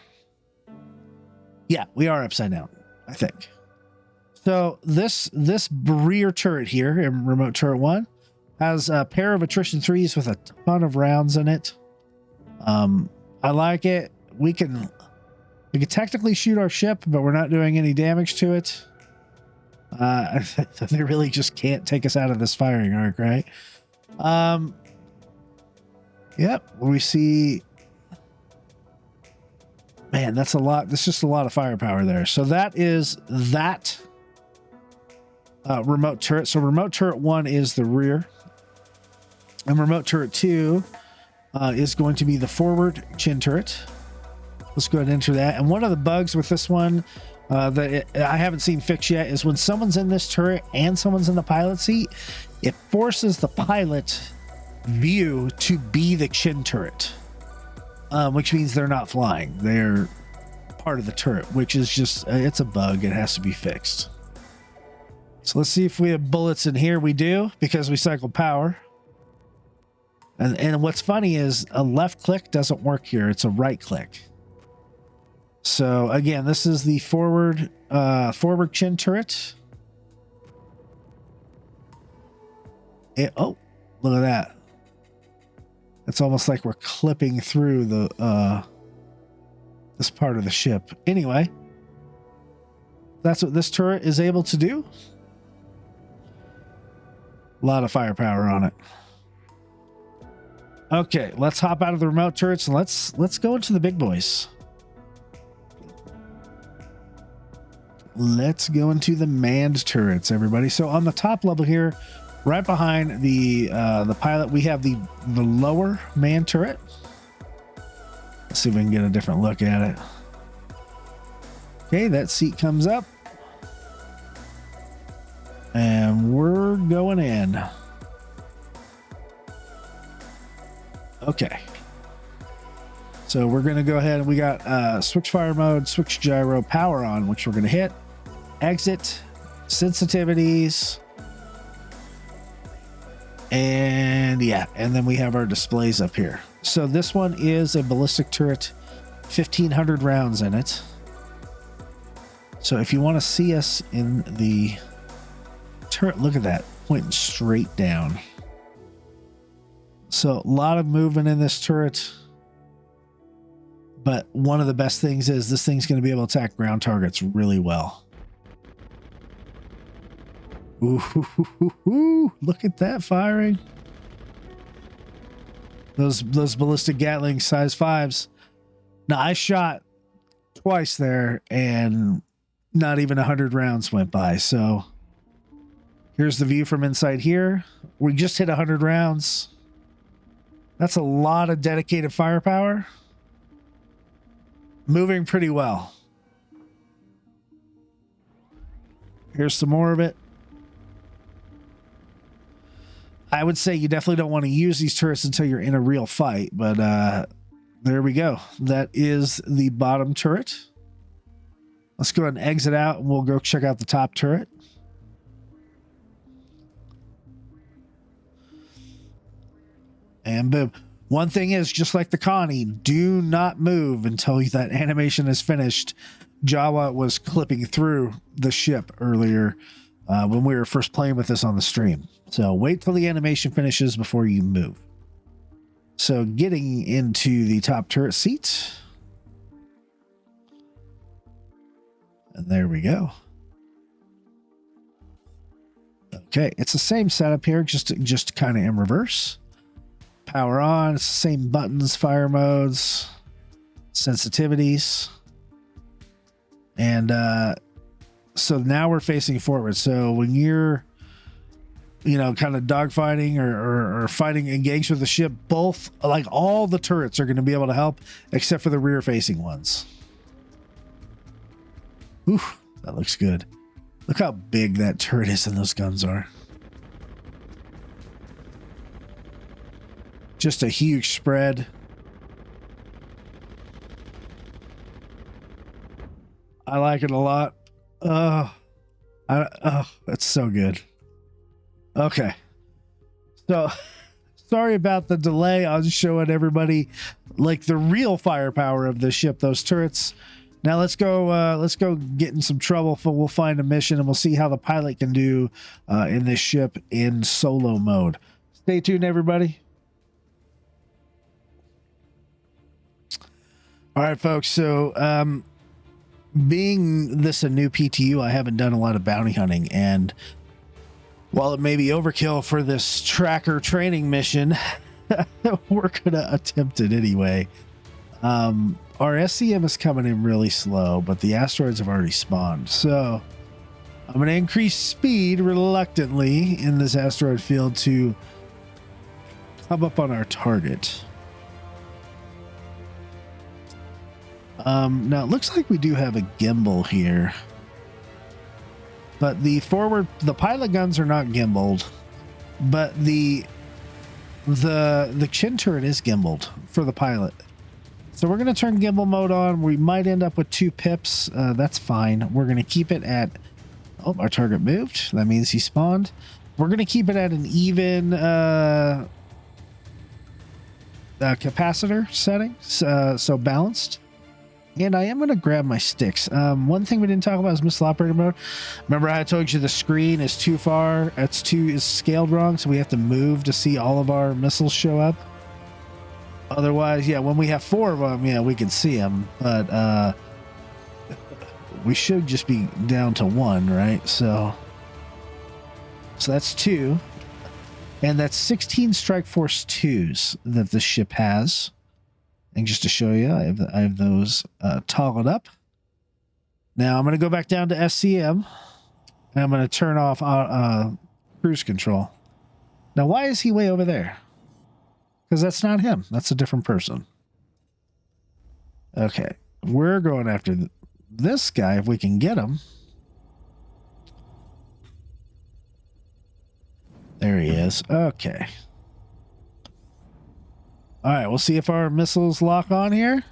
Yeah, we are upside down, I think. So this rear turret here in remote turret 1 has a pair of attrition 3s with a ton of rounds in it. I like it. We can technically shoot our ship, but we're not doing any damage to it. They really just can't take us out of this firing arc, right? Yep, we see. Man, that's a lot. That's just a lot of firepower there. So that is that remote turret. So remote turret 1 is the rear, and remote turret 2 is going to be the forward chin turret. Let's go ahead and enter that. And one of the bugs with this one I haven't seen fixed yet is when someone's in this turret and someone's in the pilot seat, it forces the pilot view to be the chin turret, which means they're not flying. They're part of the turret, which is just, it's a bug. It has to be fixed. So let's see if we have bullets in here. We do, because we cycle power. And what's funny is a left click doesn't work here. It's a right click. So again, this is the forward chin turret. Oh, look at that. It's almost like we're clipping through the this part of the ship. Anyway, that's what this turret is able to do. A lot of firepower on it. Okay, let's hop out of the remote turrets and let's go into the big boys. Let's go into the manned turrets, everybody. So on the top level here, right behind the pilot, we have the lower manned turret. Let's see if we can get a different look at it. Okay, that seat comes up. And we're going in. Okay. So we're going to go ahead and we got switch fire mode, switch gyro, power on, which we're going to hit. Exit, sensitivities. And yeah, and then we have our displays up here. So this one is a ballistic turret, 1,500 rounds in it. So if you want to see us in the turret, look at that, pointing straight down. So a lot of movement in this turret. But one of the best things is this thing's going to be able to attack ground targets really well. Ooh, look at that firing. Those ballistic Gatling size 5s. Now I shot twice there and not even 100 rounds went by. So here's the view from inside here. We just hit 100 rounds. That's a lot of dedicated firepower. Moving pretty well. Here's some more of it. I would say you definitely don't want to use these turrets until you're in a real fight, but there we go. That is the bottom turret. Let's go ahead and exit out and we'll go check out the top turret. And boom. One thing is, just like the Connie, do not move until that animation is finished. Jawa was clipping through the ship earlier when we were first playing with this on the stream. So wait till the animation finishes before you move. So getting into the top turret seat. And there we go. Okay, it's the same setup here, just kind of in reverse. Power on, it's the same buttons, fire modes, sensitivities. And so now we're facing forward. So when you're, kind of dogfighting or fighting engaged with the ship, both, like all the turrets are going to be able to help except for the rear facing ones. Ooh, that looks good. Look how big that turret is and those guns are. Just a huge spread. I like it a lot. That's so good. Okay. So sorry about the delay. I was just showing everybody like the real firepower of the ship, those turrets. Now let's go get in some trouble. We'll find a mission and we'll see how the pilot can do in this ship in solo mode. Stay tuned, everybody. All right, folks. So being this a new PTU, I haven't done a lot of bounty hunting, and while it may be overkill for this tracker training mission, we're gonna attempt it anyway. Our SCM is coming in really slow, but the asteroids have already spawned, so I'm going to increase speed reluctantly in this asteroid field to come up on our target. Now it looks like we do have a gimbal here, but the pilot guns are not gimbaled, but the chin turret is gimbaled for the pilot. So we're going to turn gimbal mode on. We might end up with 2 pips. That's fine. We're going to keep it at... Oh, our target moved. That means he spawned. We're going to keep it at an even capacitor setting, so balanced. And I am going to grab my sticks. One thing we didn't talk about is missile operator mode. Remember I told you the screen is too far. Is scaled wrong, so we have to move to see all of our missiles show up. Otherwise, yeah, when we have 4 of them, yeah, we can see them, but we should just be down to 1, right? So that's 2, and that's 16 Strike Force 2s that the ship has. And just to show you, I have those toggled up. Now I'm going to go back down to SCM, and I'm going to turn off cruise control. Now, why is he way over there? Because that's not him. That's a different person. Okay. We're going after this guy if we can get him. There he is. Okay. All right. We'll see if our missiles lock on here.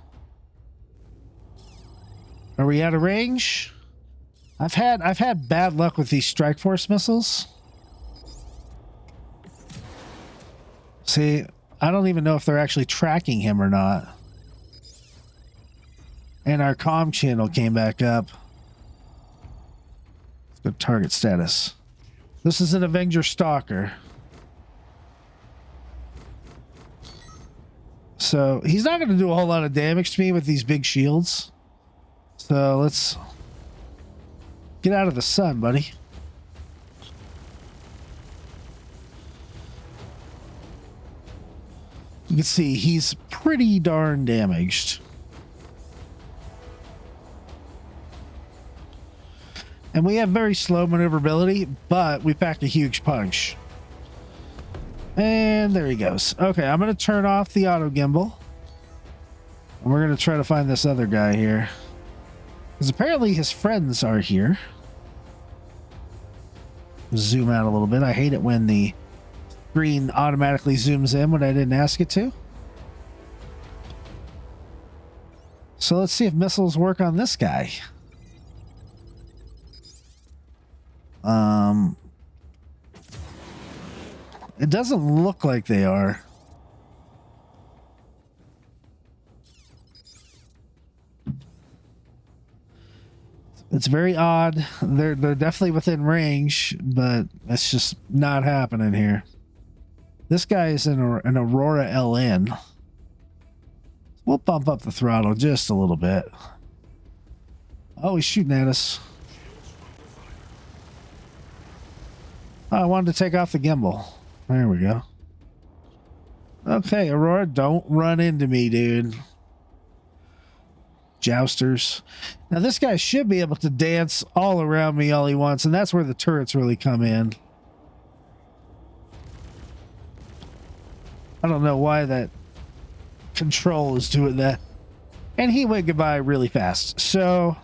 Are we out of range? I've had bad luck with these Strike Force missiles. See... I don't even know if they're actually tracking him or not. And our comm channel came back up. Let's go target status. This is an Avenger Stalker. So he's not going to do a whole lot of damage to me with these big shields. So let's get out of the sun, buddy. You can see he's pretty darn damaged. And we have very slow maneuverability, but we pack a huge punch. And there he goes. Okay, I'm going to turn off the auto gimbal. And we're going to try to find this other guy here. Because apparently his friends are here. Zoom out a little bit. I hate it when the screen automatically zooms in when I didn't ask it to. So let's see if missiles work on this guy. It doesn't look like they are. It's very odd. They're definitely within range, but it's just not happening here. This guy is an Aurora LN. We'll bump up the throttle just a little bit. Oh, he's shooting at us. Oh, I wanted to take off the gimbal. There we go. Okay, Aurora, don't run into me, dude. Jousters. Now, this guy should be able to dance all around me all he wants, and that's where the turrets really come in. I don't know why that control is doing that. And he went goodbye really fast. So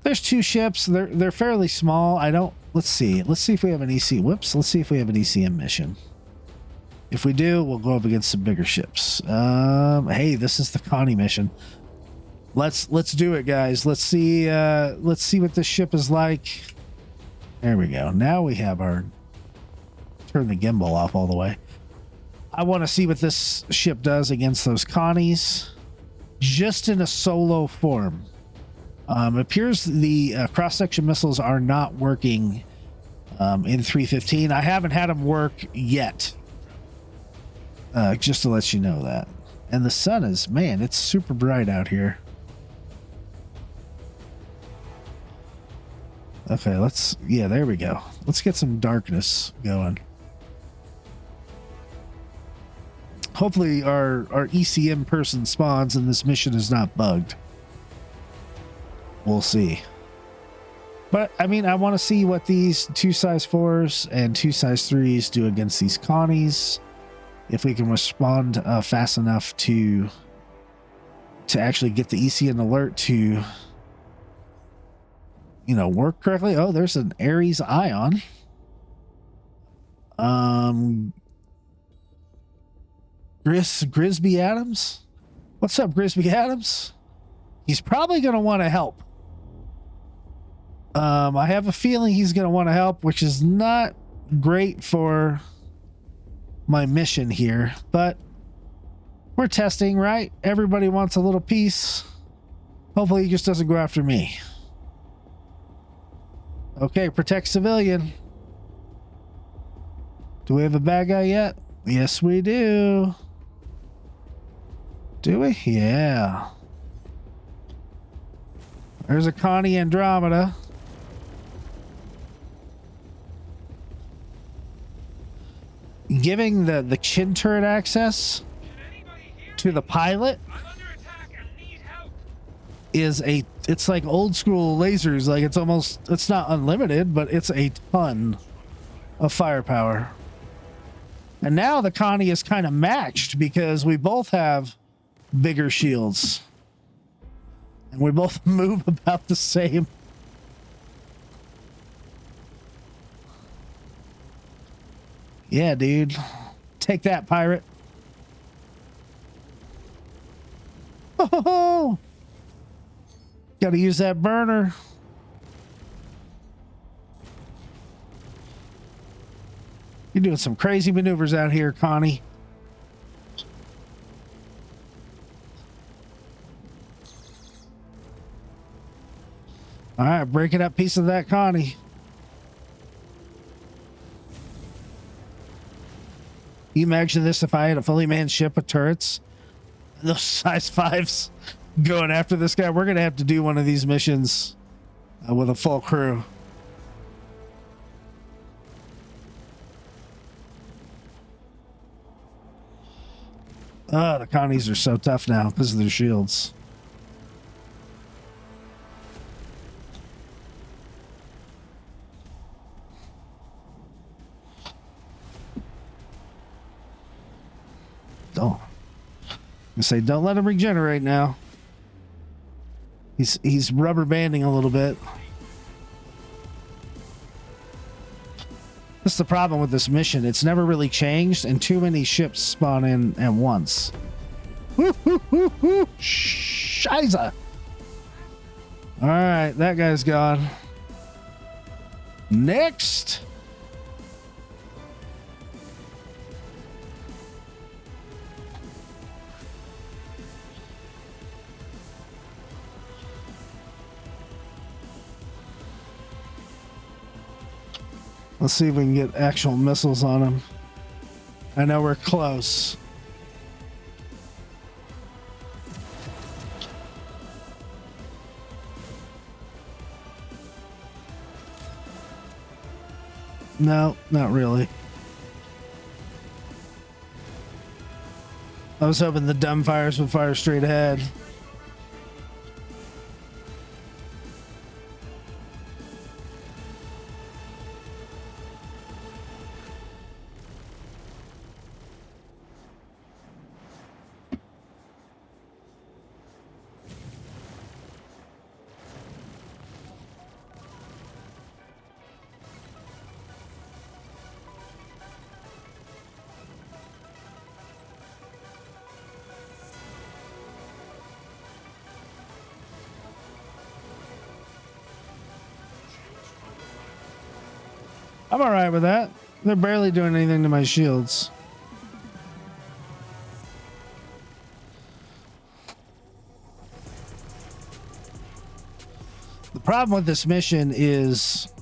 there's 2 ships. They're fairly small. Let's see. Let's see if we have an EC. Whoops. Let's see if we have an ECM mission. If we do, we'll go up against some bigger ships. Hey, this is the Connie mission. Let's do it, guys. Let's see what this ship is like. There we go. Now we have our turn the gimbal off all the way. I want to see what this ship does against those Connies, just in a solo form. It appears the cross-section missiles are not working in 315. I haven't had them work yet. Just to let you know that. And the sun is, man, it's super bright out here. Okay, yeah, there we go. Let's get some darkness going. Hopefully our ECM person spawns and this mission is not bugged. We'll see. But, I mean, I want to see what these 2 size 4s and 2 size 3s do against these Connies. If we can respond fast enough to actually get the ECM alert to, you know, work correctly. Oh, there's an Ares Ion. Grisby Adams? What's up, Grisby Adams? He's probably going to want to help. I have a feeling he's going to want to help, which is not great for my mission here, but we're testing, right? Everybody wants a little piece. Hopefully he just doesn't go after me. Okay, protect civilian. Do we have a bad guy yet? Yes, we do. Do we? Yeah. There's a Connie Andromeda. Giving the chin turret access to the pilot is it's like old school lasers. Like it's not unlimited, but it's a ton of firepower. And now the Connie is kind of matched because we both have bigger shields and we both move about the same. Yeah, dude. Take that, pirate. Oh, gotta use that burner. You're doing some crazy maneuvers out here, Connie. All right, breaking up piece of that Connie. You imagine this if I had a fully manned ship with turrets? Those size 5s going after this guy. We're going to have to do one of these missions with a full crew. Oh, the Connies are so tough now because of their shields. Say, don't let him regenerate now. He's rubber banding a little bit. That's the problem with this mission. It's never really changed, and too many ships spawn in at once. Scheiße. All right, that guy's gone. Next. Let's see if we can get actual missiles on him. I know we're close. No, not really. I was hoping the dumbfires would fire straight ahead. I'm all right with that. They're barely doing anything to my shields. The problem with this mission is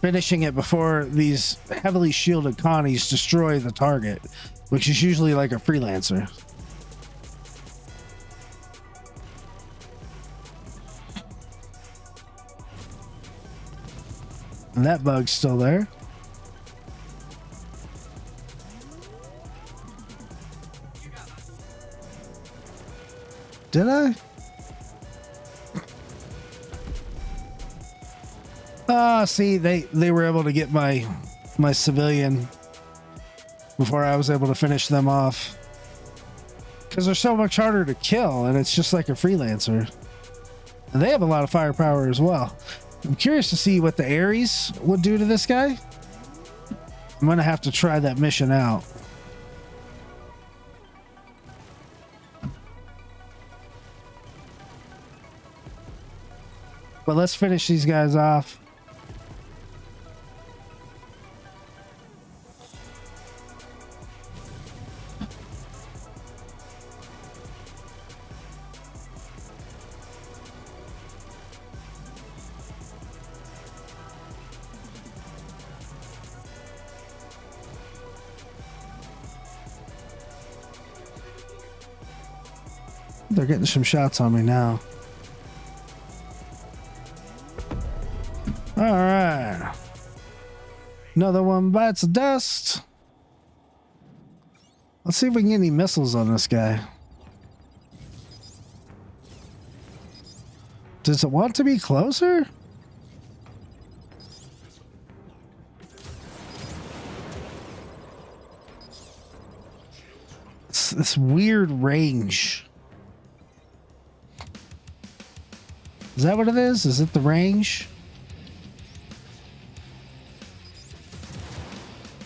finishing it before these heavily shielded Connies destroy the target, which is usually like a freelancer. And that bug's still there. Did I? Ah, see, they were able to get my civilian before I was able to finish them off. Because they're so much harder to kill, and it's just like a freelancer. And they have a lot of firepower as well. I'm curious to see what the Ares would do to this guy. I'm gonna have to try that mission out. But let's finish these guys off. They're getting some shots on me now. All right. Another one bites the dust. Let's see if we can get any missiles on this guy. Does it want to be closer? It's this weird range. Is that what it is? Is it the range?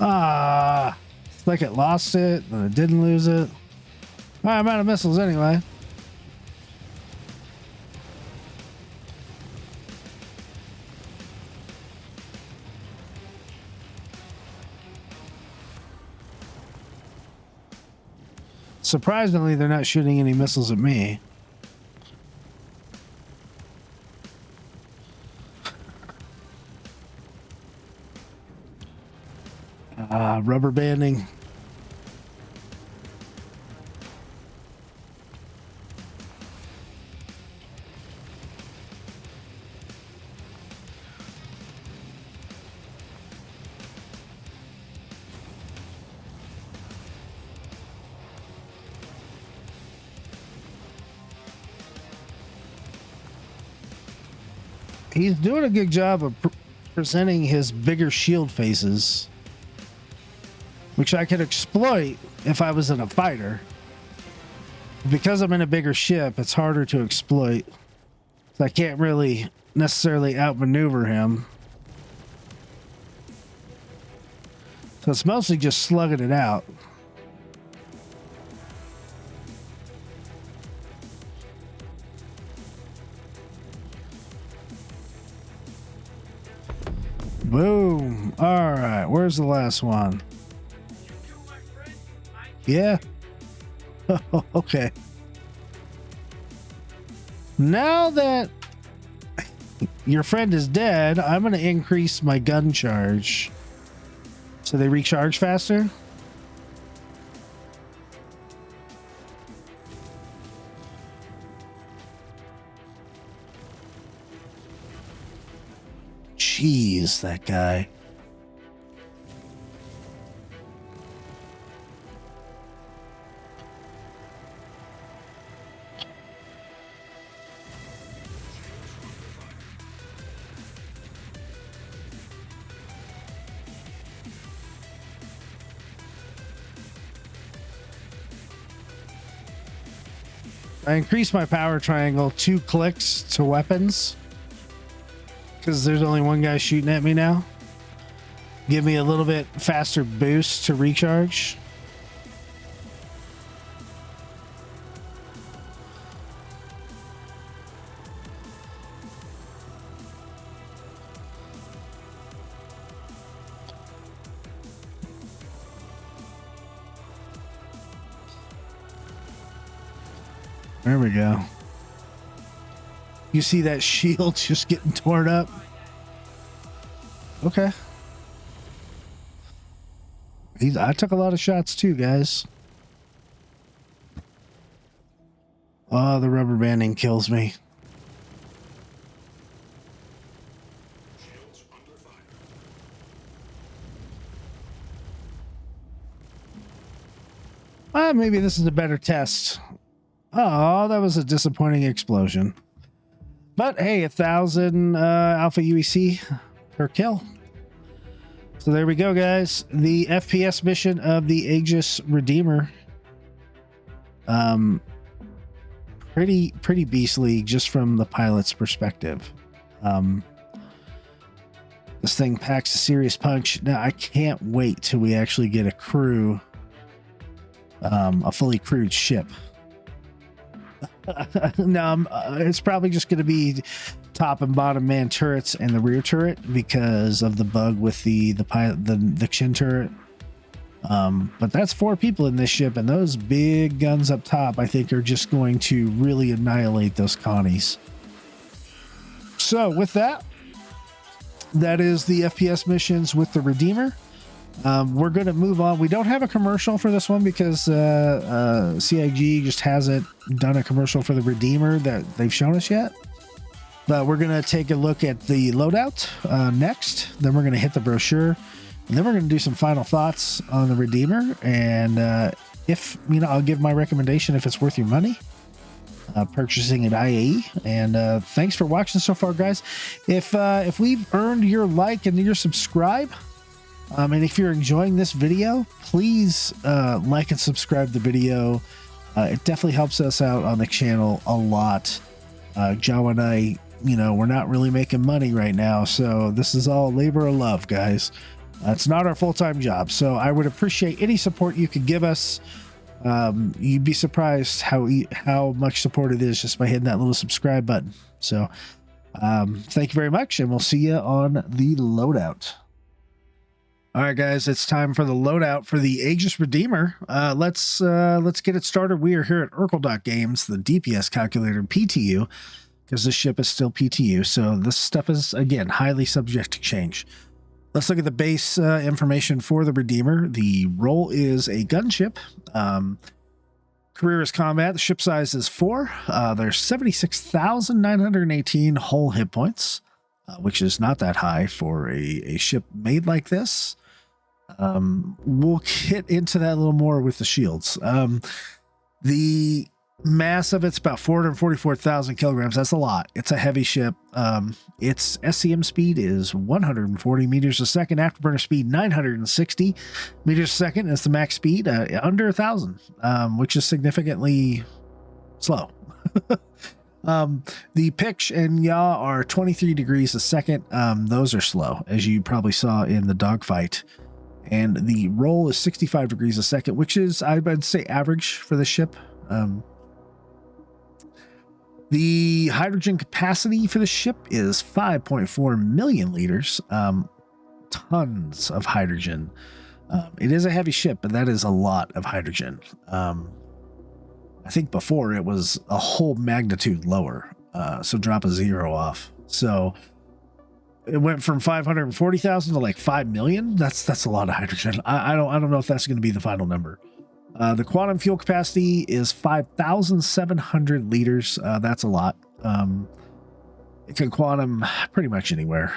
Ah, it's like it lost it, but it didn't lose it. All right, I'm out of missiles anyway. Surprisingly, they're not shooting any missiles at me. Rubber banding. He's doing a good job of presenting his bigger shield faces, which I could exploit if I was in a fighter. Because I'm in a bigger ship, it's harder to exploit. So I can't really necessarily outmaneuver him. So it's mostly just slugging it out. Boom. All right, where's the last one? Yeah. Okay. Now that your friend is dead, I'm going to increase my gun charge so they recharge faster. Jeez, that guy. I increased my power triangle 2 clicks to weapons because there's only one guy shooting at me now. Give me a little bit faster boost to recharge. There we go. You see that shield just getting torn up? Okay. I took a lot of shots too, guys. Oh, the rubber banding kills me. Maybe this is a better test. Oh, that was a disappointing explosion. But hey, 1,000 Alpha UEC per kill. So there we go, guys. The FPS mission of the Aegis Redeemer. Pretty beastly just from the pilot's perspective. This thing packs a serious punch. Now I can't wait till we actually get a crew, a fully crewed ship. No, it's probably just going to be top and bottom man turrets and the rear turret because of the bug with the chin turret. But that's 4 people in this ship, and those big guns up top I think are just going to really annihilate those Connies. So with that is the FPS missions with the Redeemer. We're going to move on. We don't have a commercial for this one because CIG just hasn't done a commercial for the Redeemer that they've shown us yet. But we're going to take a look at the loadout next. Then we're going to hit the brochure. And then we're going to do some final thoughts on the Redeemer. And if, I'll give my recommendation if it's worth your money. Purchasing at IAE. And thanks for watching so far, guys. If we've earned your like and your subscribe, and if you're enjoying this video, please like and subscribe the video. It definitely helps us out on the channel a lot. Jawa and I, we're not really making money right now, so this is all labor of love, guys. It's not our full-time job, so I would appreciate any support you could give us. You'd be surprised how much support it is just by hitting that little subscribe button. So thank you very much, and we'll see you on the loadout. All right, guys, it's time for the loadout for the Aegis Redeemer. Let's get it started. We are here at Urkel.Games, the DPS calculator PTU, because this ship is still PTU. So this stuff is, again, highly subject to change. Let's look at the base information for the Redeemer. The role is a gunship. Career is combat. The ship size is 4. There's 76,918 whole hit points, which is not that high for a ship made like this. We'll get into that a little more with the shields. The mass of it's about 444,000 kilograms. That's a lot. It's a heavy ship. Its SCM speed is 140 meters a second. Afterburner speed 960 meters a second. It's the max speed under 1,000, which is significantly slow. The pitch and yaw are 23 degrees a second. Those are slow, as you probably saw in the dogfight. And the roll is 65 degrees a second, which is, I would say, average for the ship. The hydrogen capacity for the ship is 5.4 million liters. Tons of hydrogen. It is a heavy ship, but that is a lot of hydrogen. I think before it was a whole magnitude lower. So drop a 0 off. So it went from 540,000 to like 5 million. That's a lot of hydrogen. I don't know if that's going to be the final number. The quantum fuel capacity is 5,700 liters. That's a lot. It can quantum pretty much anywhere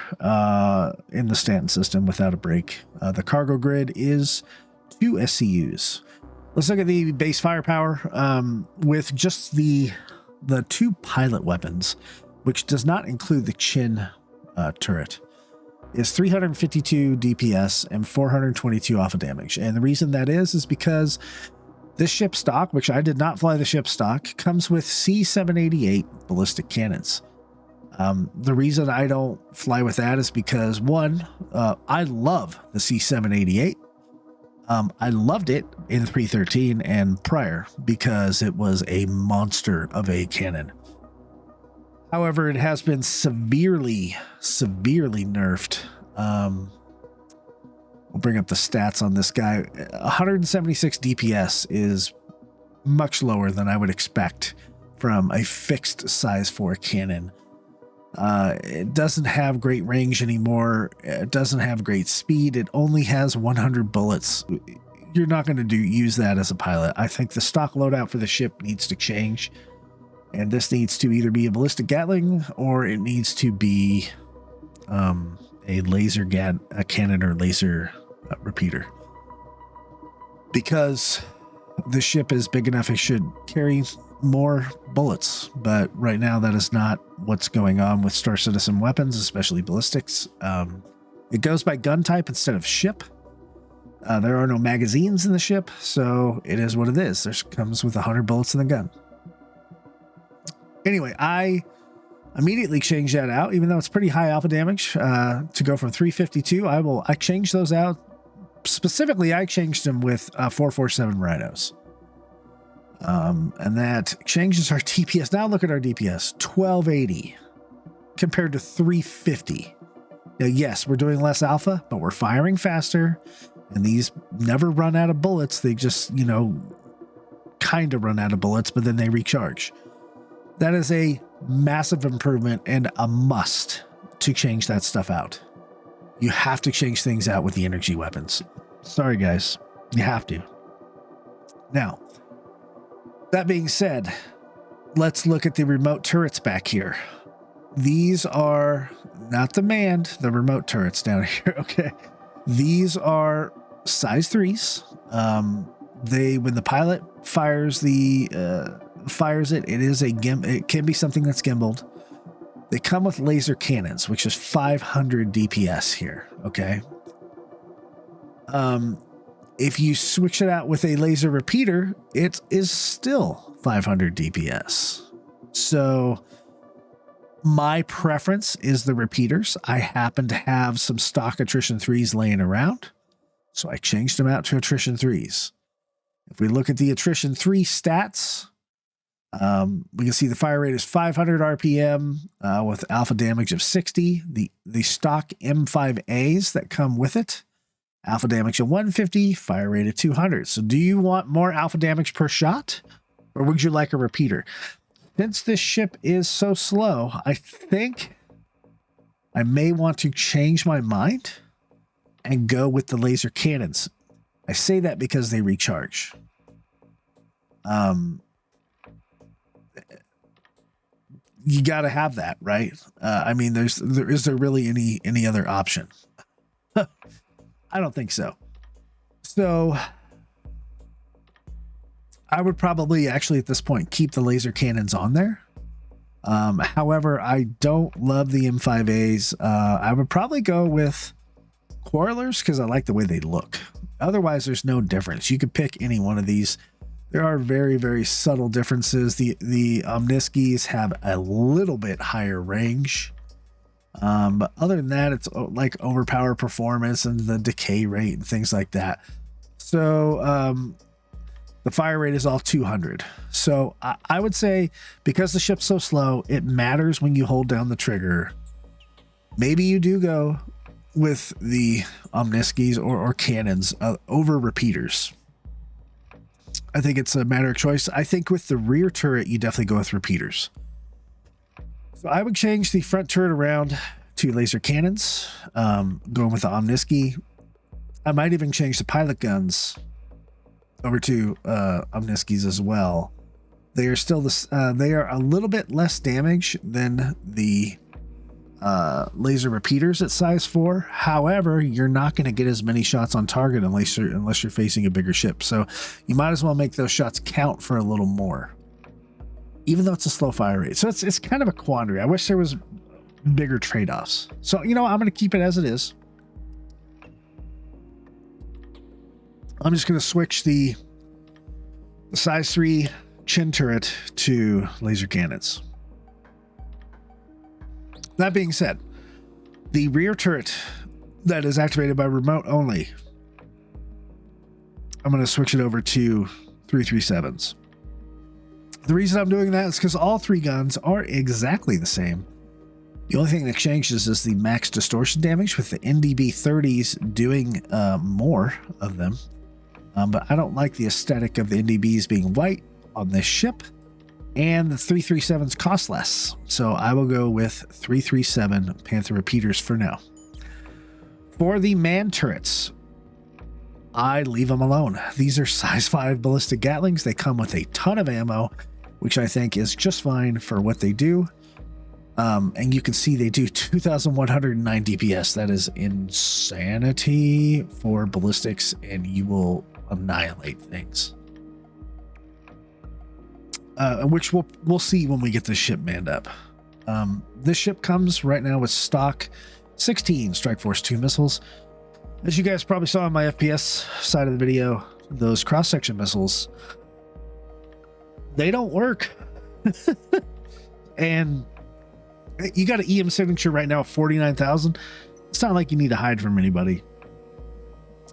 in the Stanton system without a break. The cargo grid is 2 SCUs. Let's look at the base firepower with just the 2 pilot weapons, which does not include the chin turret. Is 352 DPS and 422 alpha damage. And the reason that is because this ship stock, which I did not fly the ship stock, comes with C788 ballistic cannons. The reason I don't fly with that is because, one, I love the C788. I loved it in 313 and prior because it was a monster of a cannon. However, it has been severely nerfed. We'll bring up the stats on this guy. 176 DPS is much lower than I would expect from a fixed size 4 cannon. It doesn't have great range anymore. It doesn't have great speed. It only has 100 bullets. You're not going to use that as a pilot. I think the stock loadout for the ship needs to change, and this needs to either be a ballistic Gatling or it needs to be a laser cannon or laser repeater, because the ship is big enough it should carry more bullets, but right now that is not what's going on with Star Citizen weapons, especially ballistics. It goes by gun type instead of ship. There are no magazines in the ship, so it is what it is. There comes with 100 bullets in the gun. Anyway, I immediately changed that out, even though it's pretty high alpha damage, to go from 352. I changed those out. Specifically, I changed them with 447 Rhinos. And that changes our DPS. Now look at our DPS, 1280 compared to 350. Now, yes, we're doing less alpha, but we're firing faster, and these never run out of bullets. They just, kind of run out of bullets, but then they recharge. That is a massive improvement and a must to change that stuff out. You have to change things out with the energy weapons. Sorry, guys. You have to. Now, that being said, let's look at the remote turrets back here. These are not the manned, the remote turrets down here. Okay. These are size 3s. When the pilot fires it is it can be something that's gimbaled. They come with laser cannons, which is 500 DPS here. Okay. If you switch it out with a laser repeater, it is still 500 DPS. So my preference is the repeaters. I happen to have some stock attrition 3s laying around, so I changed them out to attrition 3s. If we look at the attrition 3 stats, we can see the fire rate is 500 RPM with alpha damage of 60. The stock M5As that come with it, alpha damage of 150, fire rate of 200. So do you want more alpha damage per shot, or would you like a repeater? Since this ship is so slow, I think I may want to change my mind and go with the laser cannons. I say that because they recharge. You got to have that, right? I mean, is there really any other option? I don't think so. So I would probably actually at this point keep the laser cannons on there. However, I don't love the M5As. I would probably go with Quarrelers because I like the way they look. Otherwise, there's no difference. You could pick any one of these. There are very, very subtle differences. The Omniskis have a little bit higher range. But other than that, it's like overpower performance and the decay rate and things like that. So the fire rate is all 200. So I would say because the ship's so slow, it matters when you hold down the trigger. Maybe you do go with the Omniskis or cannons over repeaters. I think it's a matter of choice. I think with the rear turret, you definitely go with repeaters. So I would change the front turret around to laser cannons, going with the Omniski. I might even change the pilot guns over to Omniskis as well. They are still they are a little bit less damage than the laser repeaters at size 4. However, you're not going to get as many shots on target unless you're facing a bigger ship. So you might as well make those shots count for a little more, even though it's a slow fire rate. So it's kind of a quandary. I wish there was bigger trade-offs. So, I'm going to keep it as it is. I'm just going to switch the size 3 chin turret to laser cannons. That being said, the rear turret that is activated by remote only, I'm going to switch it over to 337s. The reason I'm doing that is because all 3 guns are exactly the same. The only thing that changes is the max distortion damage, with the NDB 30s doing more of them. But I don't like the aesthetic of the NDBs being white on this ship. and the 337s cost less. So I will go with 337 Panther repeaters for now. For the man turrets, I leave them alone. These are size 5 ballistic Gatlings. They come with a ton of ammo, which I think is just fine for what they do. And you can see they do 2,109 DPS. That is insanity for ballistics, and you will annihilate things. Which we'll see when we get this ship manned up. This ship comes right now with stock 16 Strike Force 2 missiles. As you guys probably saw on my FPS side of the video, those cross-section missiles, they don't work. And you got an EM signature right now of 49,000. It's not like you need to hide from anybody.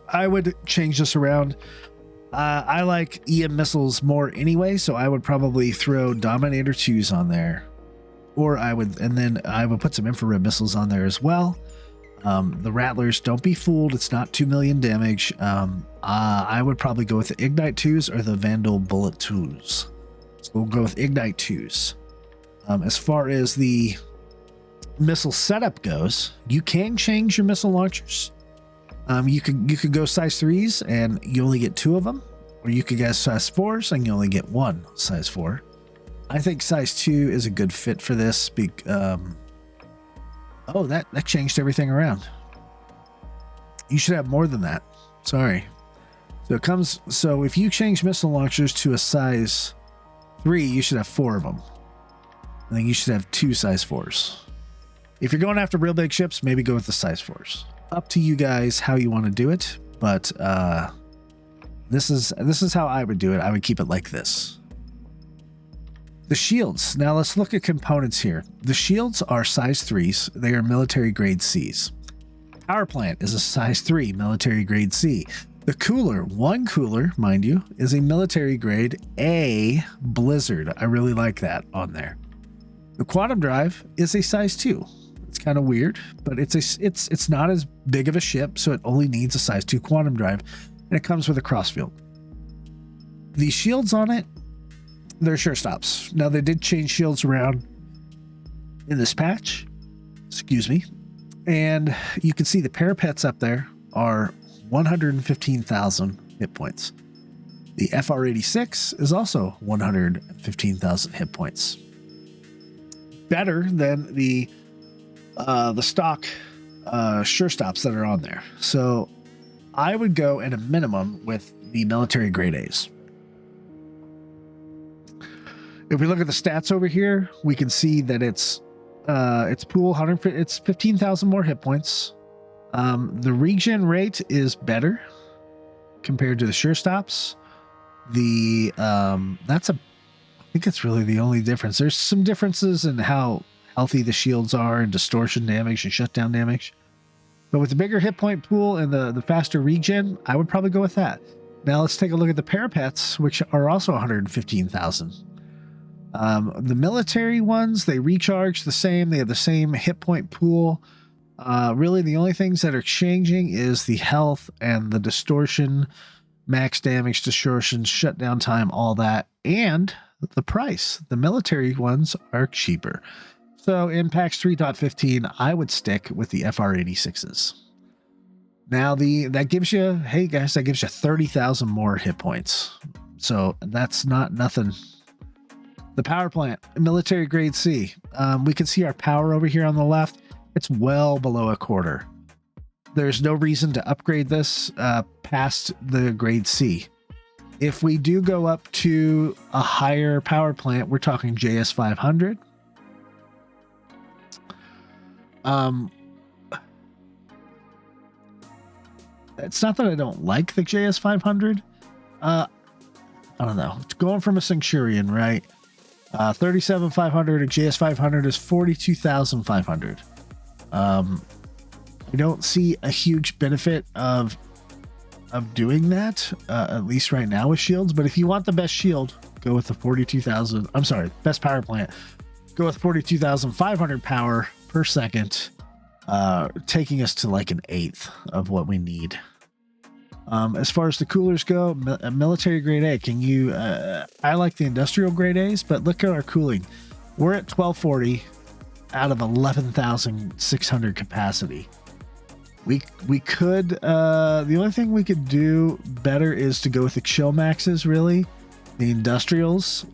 I would change this around. I like EM missiles more anyway, so I would probably throw Dominator 2s on there. Or I would put some infrared missiles on there as well. The Rattlers, don't be fooled, it's not 2 million damage. I would probably go with the Ignite 2s or the Vandal Bullet 2s. So we'll go with Ignite 2s. As far as the missile setup goes, you can change your missile launchers. You could go size 3s and you only get 2 of them, or you could go size 4s and you only get 1 size 4. I think size 2 is a good fit for this. Oh, that changed everything around. You should have more than that. Sorry. So if you change missile launchers to a size 3, you should have 4 of them. I think you should have 2 size 4s. If you're going after real big ships, maybe go with the size 4s. Up to you guys how you want to do it, but this is how I would do it. I would keep it like this. The shields. Now let's look at components here. The shields are size 3s. They are military grade Cs. Power plant is a size 3 military grade C. The cooler, one cooler, mind you, is a military grade A Blizzard. I really like that on there. The quantum drive is a size 2. It's kind of weird, but it's not as big of a ship, so it only needs a size 2 quantum drive, and it comes with a crossfield. The shields on it, they're sure stops. Now they did change shields around in this patch, excuse me, and you can see the parapets up there are 115,000 hit points. The FR86 is also 115,000 hit points. Better than the stock sure stops that are on there. So I would go at a minimum with the military grade A's. If we look at the stats over here, we can see that it's pool 100. It's 15,000 more hit points. The regen rate is better compared to the sure stops. I think it's really the only difference. There's some differences in how healthy the shields are and distortion damage and shutdown damage. But with the bigger hit point pool and the faster regen, I would probably go with that. Now let's take a look at the parapets, which are also 115,000. The military ones, they recharge the same. They have the same hit point pool. Really, the only things that are changing is the health and the distortion, max damage, distortion, shutdown time, all that, and the price. The military ones are cheaper. So in PAX 3.15, I would stick with the FR86s. Now that gives you, hey guys, that gives you 30,000 more hit points. So that's not nothing. The power plant, military grade C. We can see our power over here on the left. It's well below a quarter. There's no reason to upgrade this past the grade C. If we do go up to a higher power plant, we're talking JS 500. It's not that I don't like the JS 500. I don't know. It's going from a Centurion, right? 37,500, a JS 500 is 42,500. I don't see a huge benefit of doing that, at least right now with shields. But if you want the best shield, go with the 42,000. I'm sorry, best power plant. Go with 42,500 power per second, taking us to like an eighth of what we need. As far as the coolers go, military grade A, can you, I like the industrial grade A's, but look at our cooling. We're at 1240 out of 11,600 capacity. We could, the only thing we could do better is to go with the chill maxes, really. The industrials,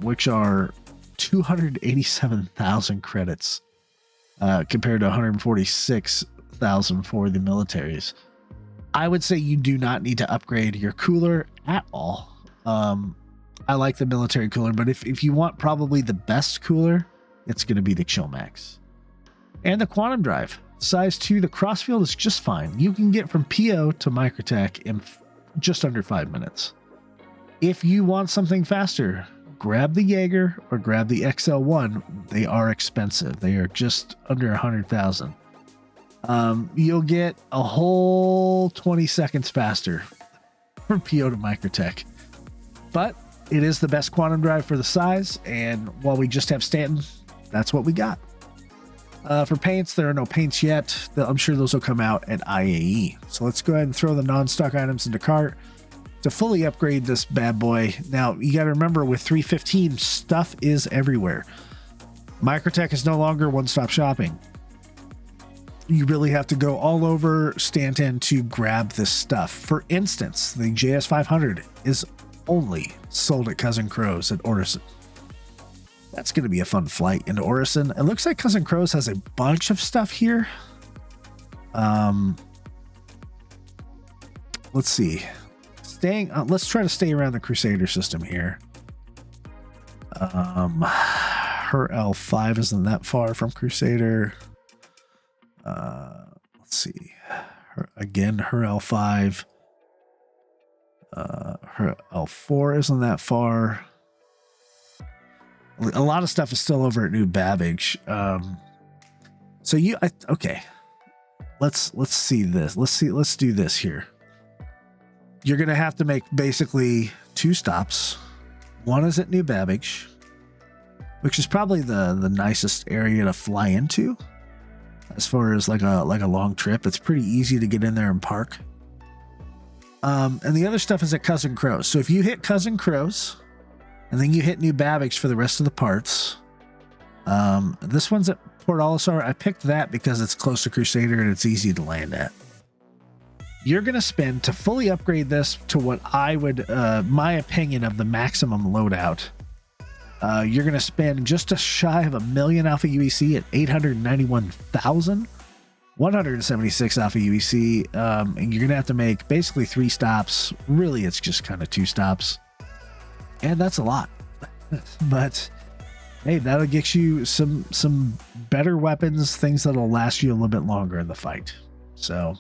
which are 287,000 credits, compared to 146,000 for the militaries. I would say you do not need to upgrade your cooler at all. I like the military cooler, but if you want probably the best cooler, it's going to be the Chill Max. And the Quantum Drive. Size 2, the crossfield is just fine. You can get from PO to Microtech in just under 5 minutes. If you want something faster, grab the Jaeger or grab the XL1. They are expensive. They are just under 100,000. You'll get a whole 20 seconds faster from PO to Microtech. But it is the best quantum drive for the size, and while we just have Stanton, that's what we got. For paints, there are no paints yet. I'm sure those will come out at IAE. So let's go ahead and throw the non-stock items into cart to fully upgrade this bad boy. Now, you got to remember, with 315, stuff is everywhere. Microtech is no longer one-stop shopping. You really have to go all over Stanton to grab this stuff. For instance, the JS500 is only sold at Cousin Crow's at Orison. That's going to be a fun flight into Orison. It looks like Cousin Crow's has a bunch of stuff here. Let's see. Let's try to stay around the Crusader system here. Her L5 isn't that far from Crusader. Let's see. Her L5. Her L4 isn't that far. A lot of stuff is still over at New Babbage. Okay. Let's see this. Let's do this here. You're going to have to make basically 2 stops. One is at New Babbage, which is probably the nicest area to fly into. As far as like a long trip, it's pretty easy to get in there and park. And the other stuff is at Cousin Crow's. So if you hit Cousin Crow's, and then you hit New Babbage for the rest of the parts. This one's at Port Olisar. I picked that because it's close to Crusader and it's easy to land at. You're going to spend, to fully upgrade this to what I would, my opinion of the maximum loadout, you're going to spend just a shy of 1 million Alpha UEC at 891,000, 176 Alpha UEC, and you're going to have to make basically 3 stops. Really, it's just kind of 2 stops. And that's a lot. But hey, that'll get you some better weapons, things that'll last you a little bit longer in the fight. So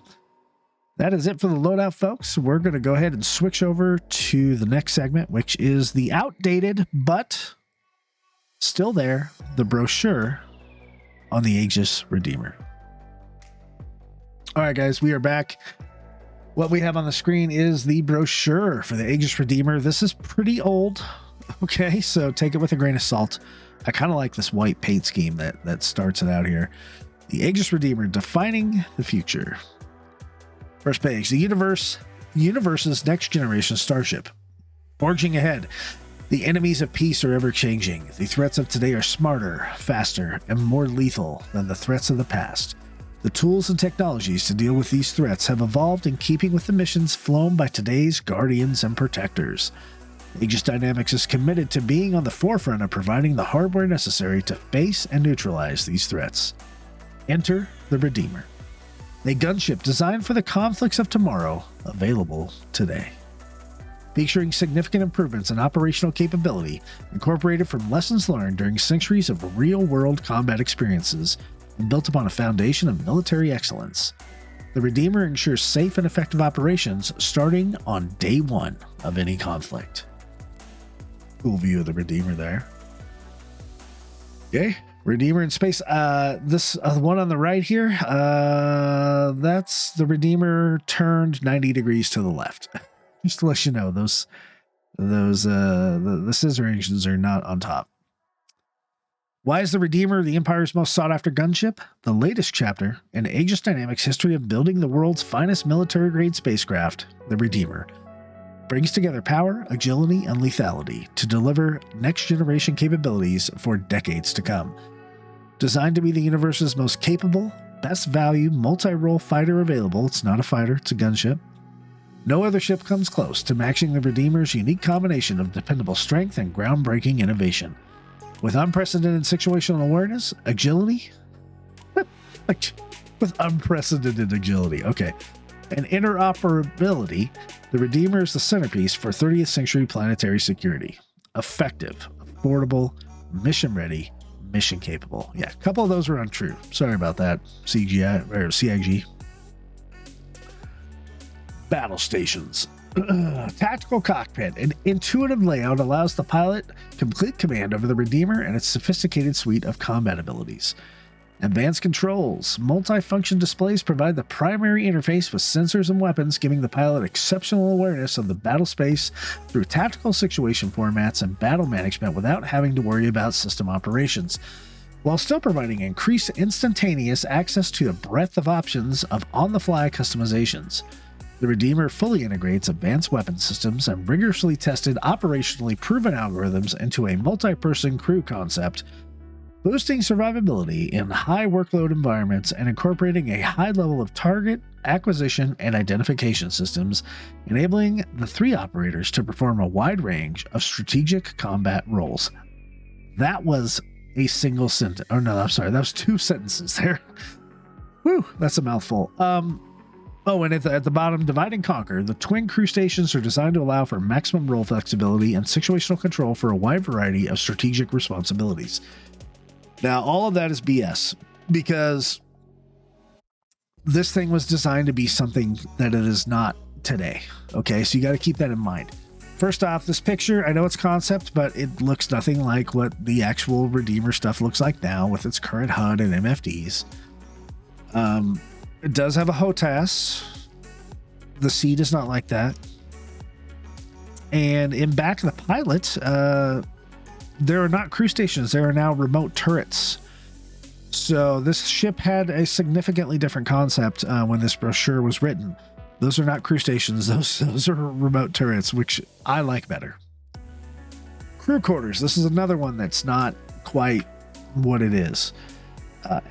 that is it for the loadout, folks. We're going to go ahead and switch over to the next segment, which is the outdated but still there, the brochure on the Aegis Redeemer. All right, guys, we are back. What we have on the screen is the brochure for the Aegis Redeemer. This is pretty old, okay, so take it with a grain of salt. I kind of like this white paint scheme that starts it out here. The Aegis Redeemer, defining the future. First page, the universe's next generation starship. Forging ahead, the enemies of peace are ever changing. The threats of today are smarter, faster, and more lethal than the threats of the past. The tools and technologies to deal with these threats have evolved in keeping with the missions flown by today's guardians and protectors. Aegis Dynamics is committed to being on the forefront of providing the hardware necessary to face and neutralize these threats. Enter the Redeemer, a gunship designed for the conflicts of tomorrow, available today. Featuring significant improvements in operational capability, incorporated from lessons learned during centuries of real-world combat experiences, and built upon a foundation of military excellence. The Redeemer ensures safe and effective operations starting on day 1 of any conflict. Cool view of the Redeemer there. Okay, Redeemer in space. This one on the right here, that's the Redeemer turned 90 degrees to the left. Just to let you know, the scissor engines are not on top. Why is the Redeemer the Empire's most sought-after gunship? The latest chapter in Aegis Dynamics' history of building the world's finest military-grade spacecraft, the Redeemer, brings together power, agility, and lethality to deliver next-generation capabilities for decades to come. Designed to be the universe's most capable, best-value, multi-role fighter available, it's not a fighter, it's a gunship. No other ship comes close to matching the Redeemer's unique combination of dependable strength and groundbreaking innovation. With unprecedented situational awareness, agility, with unprecedented agility, okay, and interoperability, the Redeemer is the centerpiece for 30th century planetary security. Effective, affordable, mission-ready, mission-capable. Yeah, a couple of those were untrue. Sorry about that, CGI, or CIG. Battle stations. Tactical cockpit. An intuitive layout allows the pilot complete command over the Redeemer and its sophisticated suite of combat abilities. Advanced controls. Multi-function displays provide the primary interface with sensors and weapons, giving the pilot exceptional awareness of the battle space through tactical situation formats and battle management without having to worry about system operations, while still providing increased instantaneous access to a breadth of options of on-the-fly customizations. The Redeemer fully integrates advanced weapon systems and rigorously tested, operationally proven algorithms into a multi-person crew concept, boosting survivability in high workload environments and incorporating a high level of target acquisition and identification systems, enabling the 3 operators to perform a wide range of strategic combat roles. That was a single sentence. Oh no, I'm sorry. That was 2 sentences there. Whew, that's a mouthful. Oh, and at the bottom, divide and conquer. The twin crew stations are designed to allow for maximum role flexibility and situational control for a wide variety of strategic responsibilities. Now, all of that is BS because this thing was designed to be something that it is not today. Okay, so you got to keep that in mind. First off, this picture, I know it's concept, but it looks nothing like what the actual Redeemer stuff looks like now with its current HUD and MFDs. It does have a HOTAS. The seat is not like that. And in back of the pilot, there are not crew stations. There are now remote turrets. So this ship had a significantly different concept when this brochure was written. Those are not crew stations. Those are remote turrets, which I like better. Crew quarters. This is another one that's not quite what it is.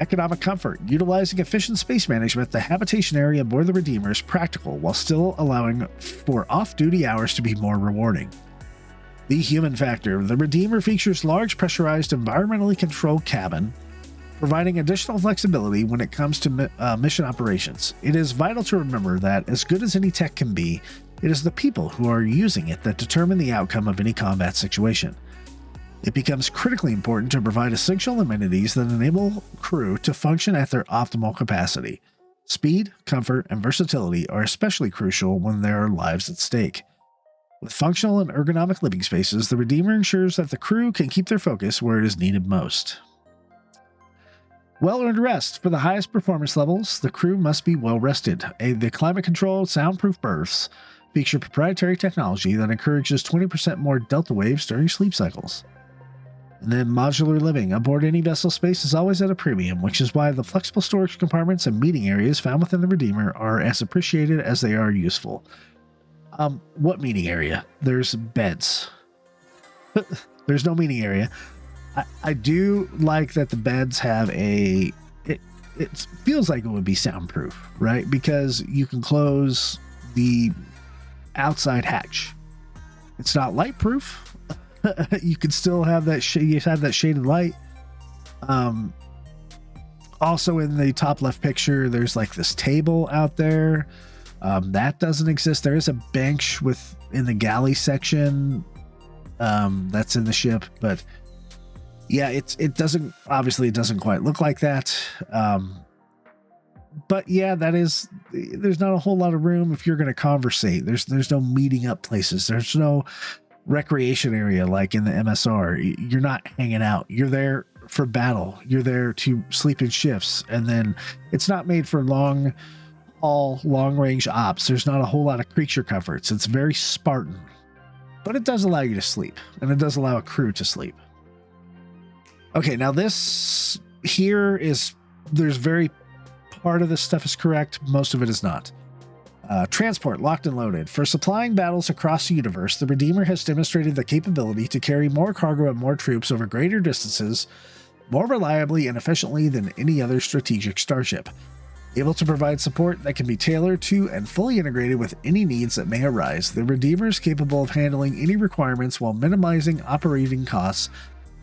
Economic comfort. Utilizing efficient space management, the habitation area aboard the Redeemer is practical while still allowing for off-duty hours to be more rewarding. The human factor. The Redeemer features large pressurized environmentally controlled cabin, providing additional flexibility when it comes to mission operations. It is vital to remember that as good as any tech can be, it is the people who are using it that determine the outcome of any combat situation. It becomes critically important to provide essential amenities that enable crew to function at their optimal capacity. Speed, comfort, and versatility are especially crucial when there are lives at stake. With functional and ergonomic living spaces, the Redeemer ensures that the crew can keep their focus where it is needed most. Well-earned rest. For the highest performance levels, the crew must be well-rested. The climate-controlled, soundproof berths feature proprietary technology that encourages 20% more delta waves during sleep cycles. And then modular living. Aboard any vessel, space is always at a premium, which is why the flexible storage compartments and meeting areas found within the Redeemer are as appreciated as they are useful. What meeting area? There's beds. There's no meeting area. I do like that the beds have it feels like it would be soundproof, right? Because you can close the outside hatch. It's not light proof. You can still have that you have that shaded light. Also in the top left picture, there's like this table out there. That doesn't exist. There is a bench in the galley section that's in the ship, but yeah, it doesn't quite look like that. But yeah, there's not a whole lot of room if you're going to conversate. There's no meeting up places. There's no recreation area like in the MSR. You're not hanging out. You're there for battle. You're there to sleep in shifts, and then it's not made for long range ops. There's not a whole lot of creature comforts. It's very Spartan, but it does allow you to sleep, and it does allow a crew to sleep. Okay, now this here is, there's very part of this stuff is correct. Most of it is not. Transport, locked and loaded. For supplying battles across the universe, the Redeemer has demonstrated the capability to carry more cargo and more troops over greater distances more reliably and efficiently than any other strategic starship. Able to provide support that can be tailored to and fully integrated with any needs that may arise, the Redeemer is capable of handling any requirements while minimizing operating costs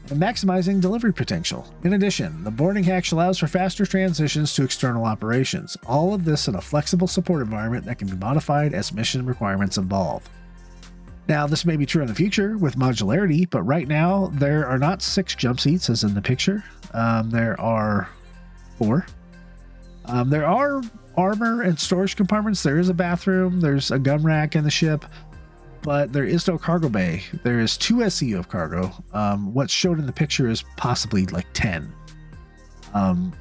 and maximizing delivery potential. In addition, the boarding hatch allows for faster transitions to external operations. All of this in a flexible support environment that can be modified as mission requirements evolve. Now, this may be true in the future with modularity, but right now there are not 6 jump seats as in the picture. There are 4. There are armor and storage compartments. There is a bathroom. There's a gun rack in the ship. But there is no cargo bay. There is 2 SCU of cargo. What's shown in the picture is possibly like 10.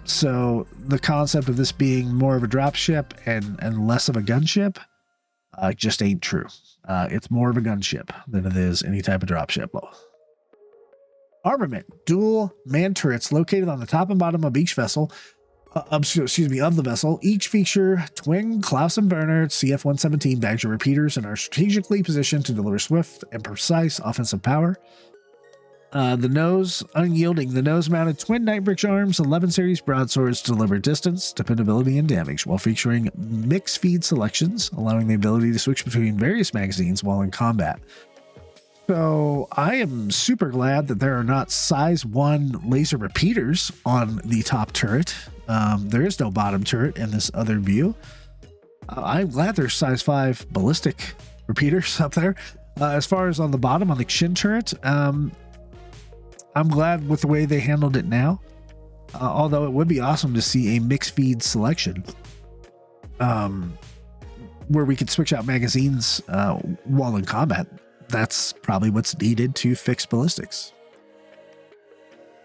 So the concept of this being more of a drop ship and less of a gunship just ain't true. It's more of a gunship than it is any type of drop ship. Armament. Dual man turrets located on the top and bottom of each vessel. Of the vessel. Each feature twin Clausen burner CF-117 bags of repeaters and are strategically positioned to deliver swift and precise offensive power. The nose, unyielding. The nose-mounted twin Nightbridge arms, 11 series broadswords deliver distance, dependability, and damage, while featuring mixed feed selections, allowing the ability to switch between various magazines while in combat. So I am super glad that there are not size 1 laser repeaters on the top turret. There is no bottom turret in this other view. I'm glad there's size 5 ballistic repeaters up there. As far as on the bottom, on the chin turret, I'm glad with the way they handled it now. Although it would be awesome to see a mixed feed selection where we could switch out magazines while in combat. That's probably what's needed to fix ballistics.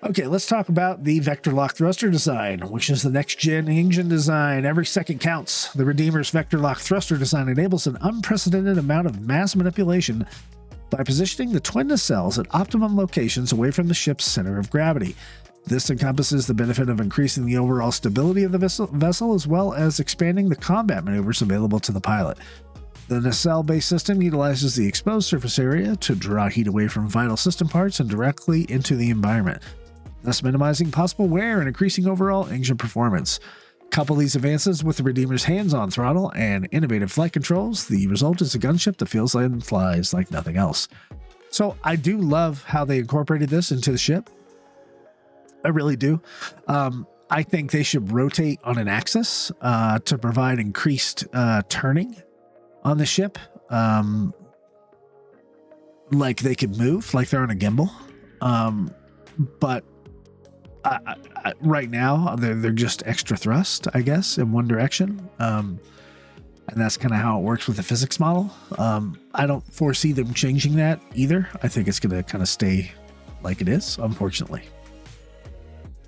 Okay, let's talk about the vector lock thruster design, which is the next gen engine design. Every second counts. The Redeemer's vector lock thruster design enables an unprecedented amount of mass manipulation by positioning the twin nacelles at optimum locations away from the ship's center of gravity. This encompasses the benefit of increasing the overall stability of the vessel as well as expanding the combat maneuvers available to the pilot. The nacelle-based system utilizes the exposed surface area to draw heat away from vital system parts and directly into the environment, thus minimizing possible wear and increasing overall engine performance. Couple these advances with the Redeemer's hands-on throttle and innovative flight controls, the result is a gunship that feels and flies like nothing else. So I do love how they incorporated this into the ship. I really do. I think they should rotate on an axis to provide increased turning on the ship. Like they could move, like they're on a gimbal. But right now they're just extra thrust, I guess, in one direction. And that's kind of how it works with the physics model. I don't foresee them changing that either. I think it's going to kind of stay like it is, unfortunately.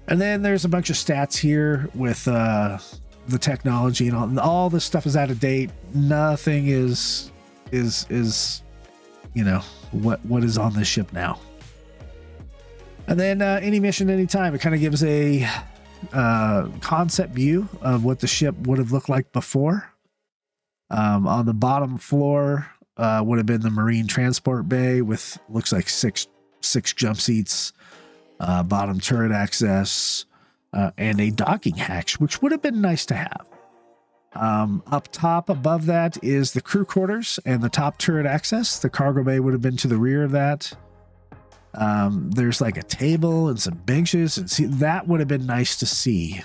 And then there's a bunch of stats here with the technology and all this stuff is out of date. Nothing is you know what is on this ship now. And then any mission, anytime. It kind of gives a concept view of what the ship would have looked like before. On the bottom floor would have been the marine transport bay with looks like six jump seats, bottom turret access, and a docking hatch, which would have been nice to have. Up top above that is the crew quarters and the top turret access. The cargo bay would have been to the rear of that. There's like a table and some benches, and see, that would have been nice to see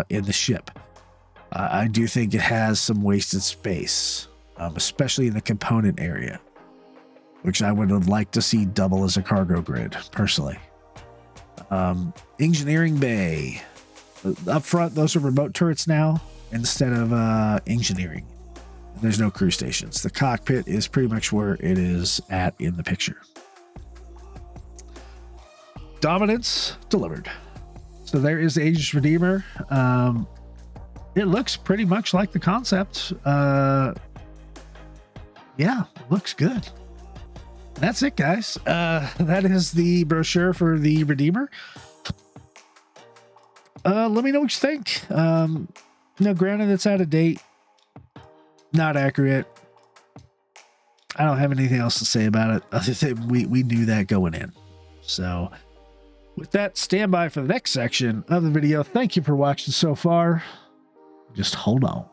in the ship. I do think it has some wasted space, especially in the component area, which I would have liked to see double as a cargo grid personally. Engineering bay up front, those are remote turrets now instead of engineering. There's no crew stations. The cockpit is pretty much where it is at in the picture. Dominance delivered. So there is the Aegis Redeemer. It looks pretty much like the concept. Yeah, looks good. That's it, guys. That is the brochure for the Redeemer. Let me know what you think. Granted, it's out of date, not accurate. I don't have anything else to say about it other than we knew that going in. So with that, stand by for the next section of the video. Thank you for watching so far. Just hold on.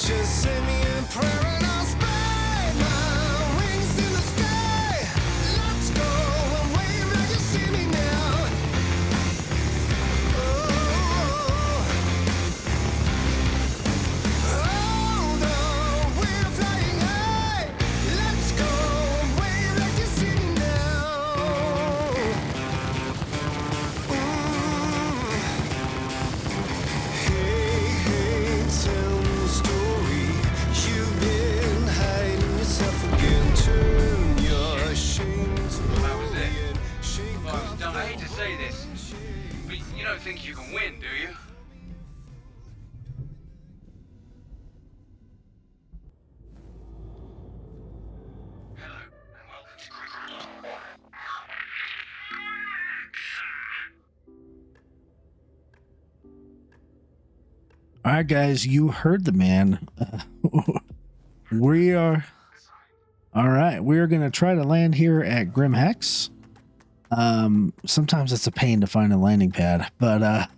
Just send me a prayer and I'll spread my wings in the sky. Let's go and wave like you see me now. Oh, we're flying high. Let's go and wave like you see me now. Hey, tell me a story. You've been hiding yourself again. Turn your shame to That was glory it. and shake Well, off I hate to say this, but you don't think you can win, do you? Hello, and welcome to Greycat. All right, guys, you heard the man. We are all right. We are going to try to land here at Grim Hex. Sometimes it's a pain to find a landing pad, but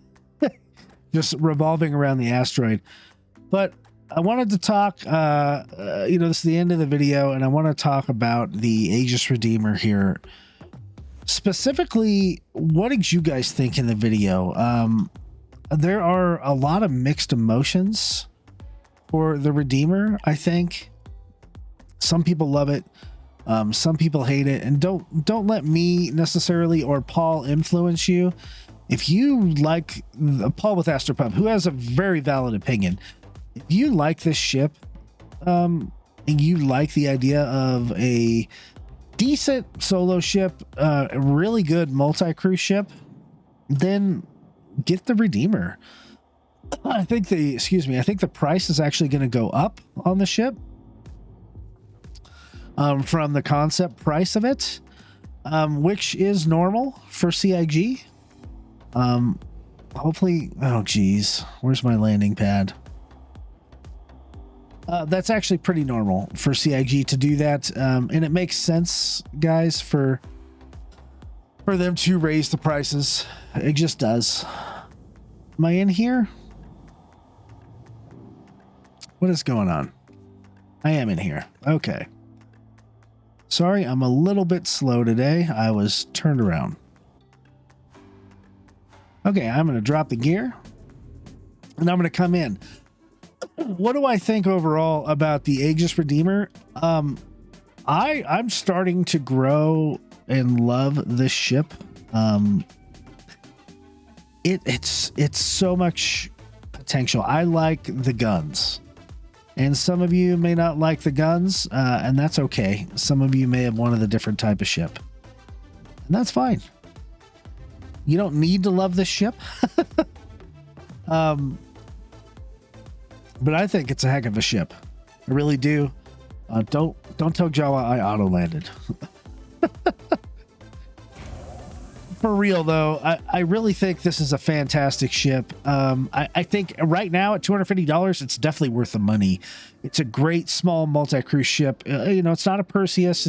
just revolving around the asteroid. But I wanted to talk. This is the end of the video, and I want to talk about the Aegis Redeemer here. Specifically, what did you guys think in the video? There are a lot of mixed emotions for the Redeemer, I think. Some people love it, some people hate it, and don't let me necessarily or Paul influence you. If you like Paul with Astropub, who has a very valid opinion, if you like this ship, and you like the idea of a decent solo ship, a really good multi-crew ship, then get the Redeemer. I think the price is actually going to go up on the ship from the concept price of it, which is normal for CIG. Hopefully, oh geez, where's my landing pad? That's actually pretty normal for CIG to do that, and it makes sense, guys, for them to raise the prices. It just does. Am I in here? What is going on? I am in here. Okay. Sorry, I'm a little bit slow today. I was turned around. Okay, I'm going to drop the gear and I'm going to come in. What do I think overall about the Aegis Redeemer? I'm starting to grow and love this ship. It's so much potential. I like the guns, and some of you may not like the guns, and that's okay. Some of you may have wanted a different type of ship, and that's fine. You don't need to love this ship. But I think it's a heck of a ship. I really do. Don't tell Jawa I auto landed. For real though, I really think this is a fantastic ship. I think right now at $250, it's definitely worth the money. It's a great small multi-cruise ship. It's not a Perseus.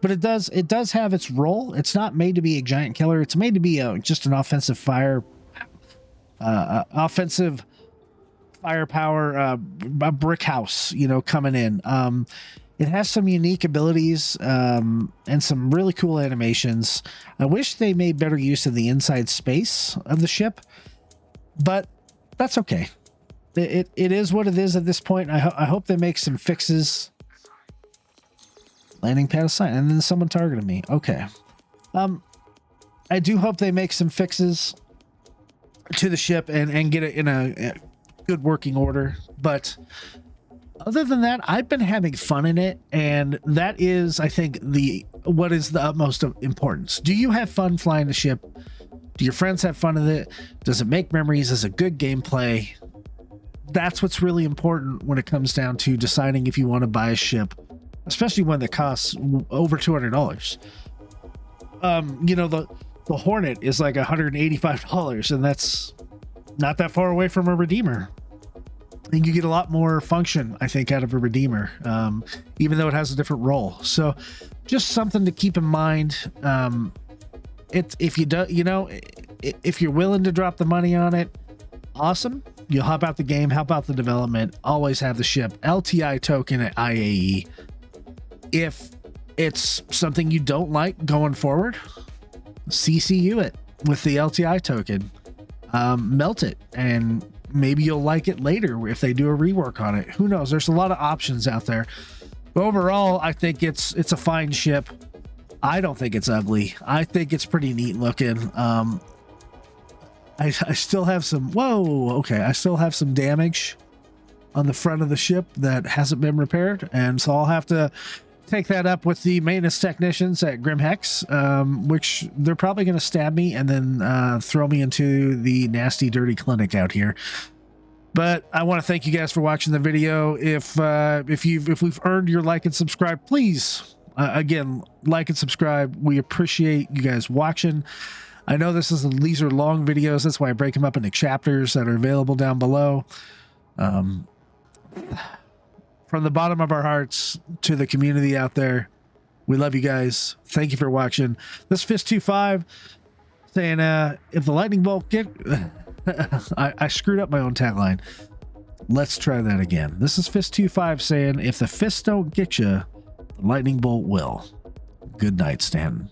But it does have its role. It's not made to be a giant killer. It's made to be just an offensive firepower, a brick house, coming in. It has some unique abilities and some really cool animations. I wish they made better use of the inside space of the ship, but that's okay. It is what it is at this point. I hope they make some fixes. Landing pad assigned, and then someone targeted me. Okay. I do hope they make some fixes to the ship and get it in a good working order, but other than that, I've been having fun in it, and that is, I think, what is the utmost of importance. Do you have fun flying the ship? Do your friends have fun with it? Does it make memories? Is it good gameplay? That's what's really important when it comes down to deciding if you want to buy a ship, especially one that costs over $200. The Hornet is like $185, and that's not that far away from a Redeemer. And you get a lot more function, I think, out of a Redeemer, even though it has a different role. So just something to keep in mind. If you're willing to drop the money on it, awesome. you'll help out the game, help out the development, always have the ship LTI token at IAE. If it's something you don't like going forward, CCU it with the LTI token, melt it, and maybe you'll like it later if they do a rework on it. Who knows? There's a lot of options out there. But overall, I think it's a fine ship. I don't think it's ugly. I think it's pretty neat looking. I still have some, I still have some damage on the front of the ship that hasn't been repaired, and so I'll have to take that up with the maintenance technicians at Grim Hex, which they're probably going to stab me and then throw me into the nasty, dirty clinic out here. But I want to thank you guys for watching the video. If we've earned your like and subscribe, please, again, like and subscribe. We appreciate you guys watching. I know these are long videos. That's why I break them up into chapters that are available down below. From the bottom of our hearts to the community out there, we love you guys. Thank you for watching. This Fist-25 saying, if the lightning bolt get... I screwed up my own tagline. Let's try that again. This is Fist-25 saying, if the fists don't get you, the lightning bolt will. Good night, Stanton.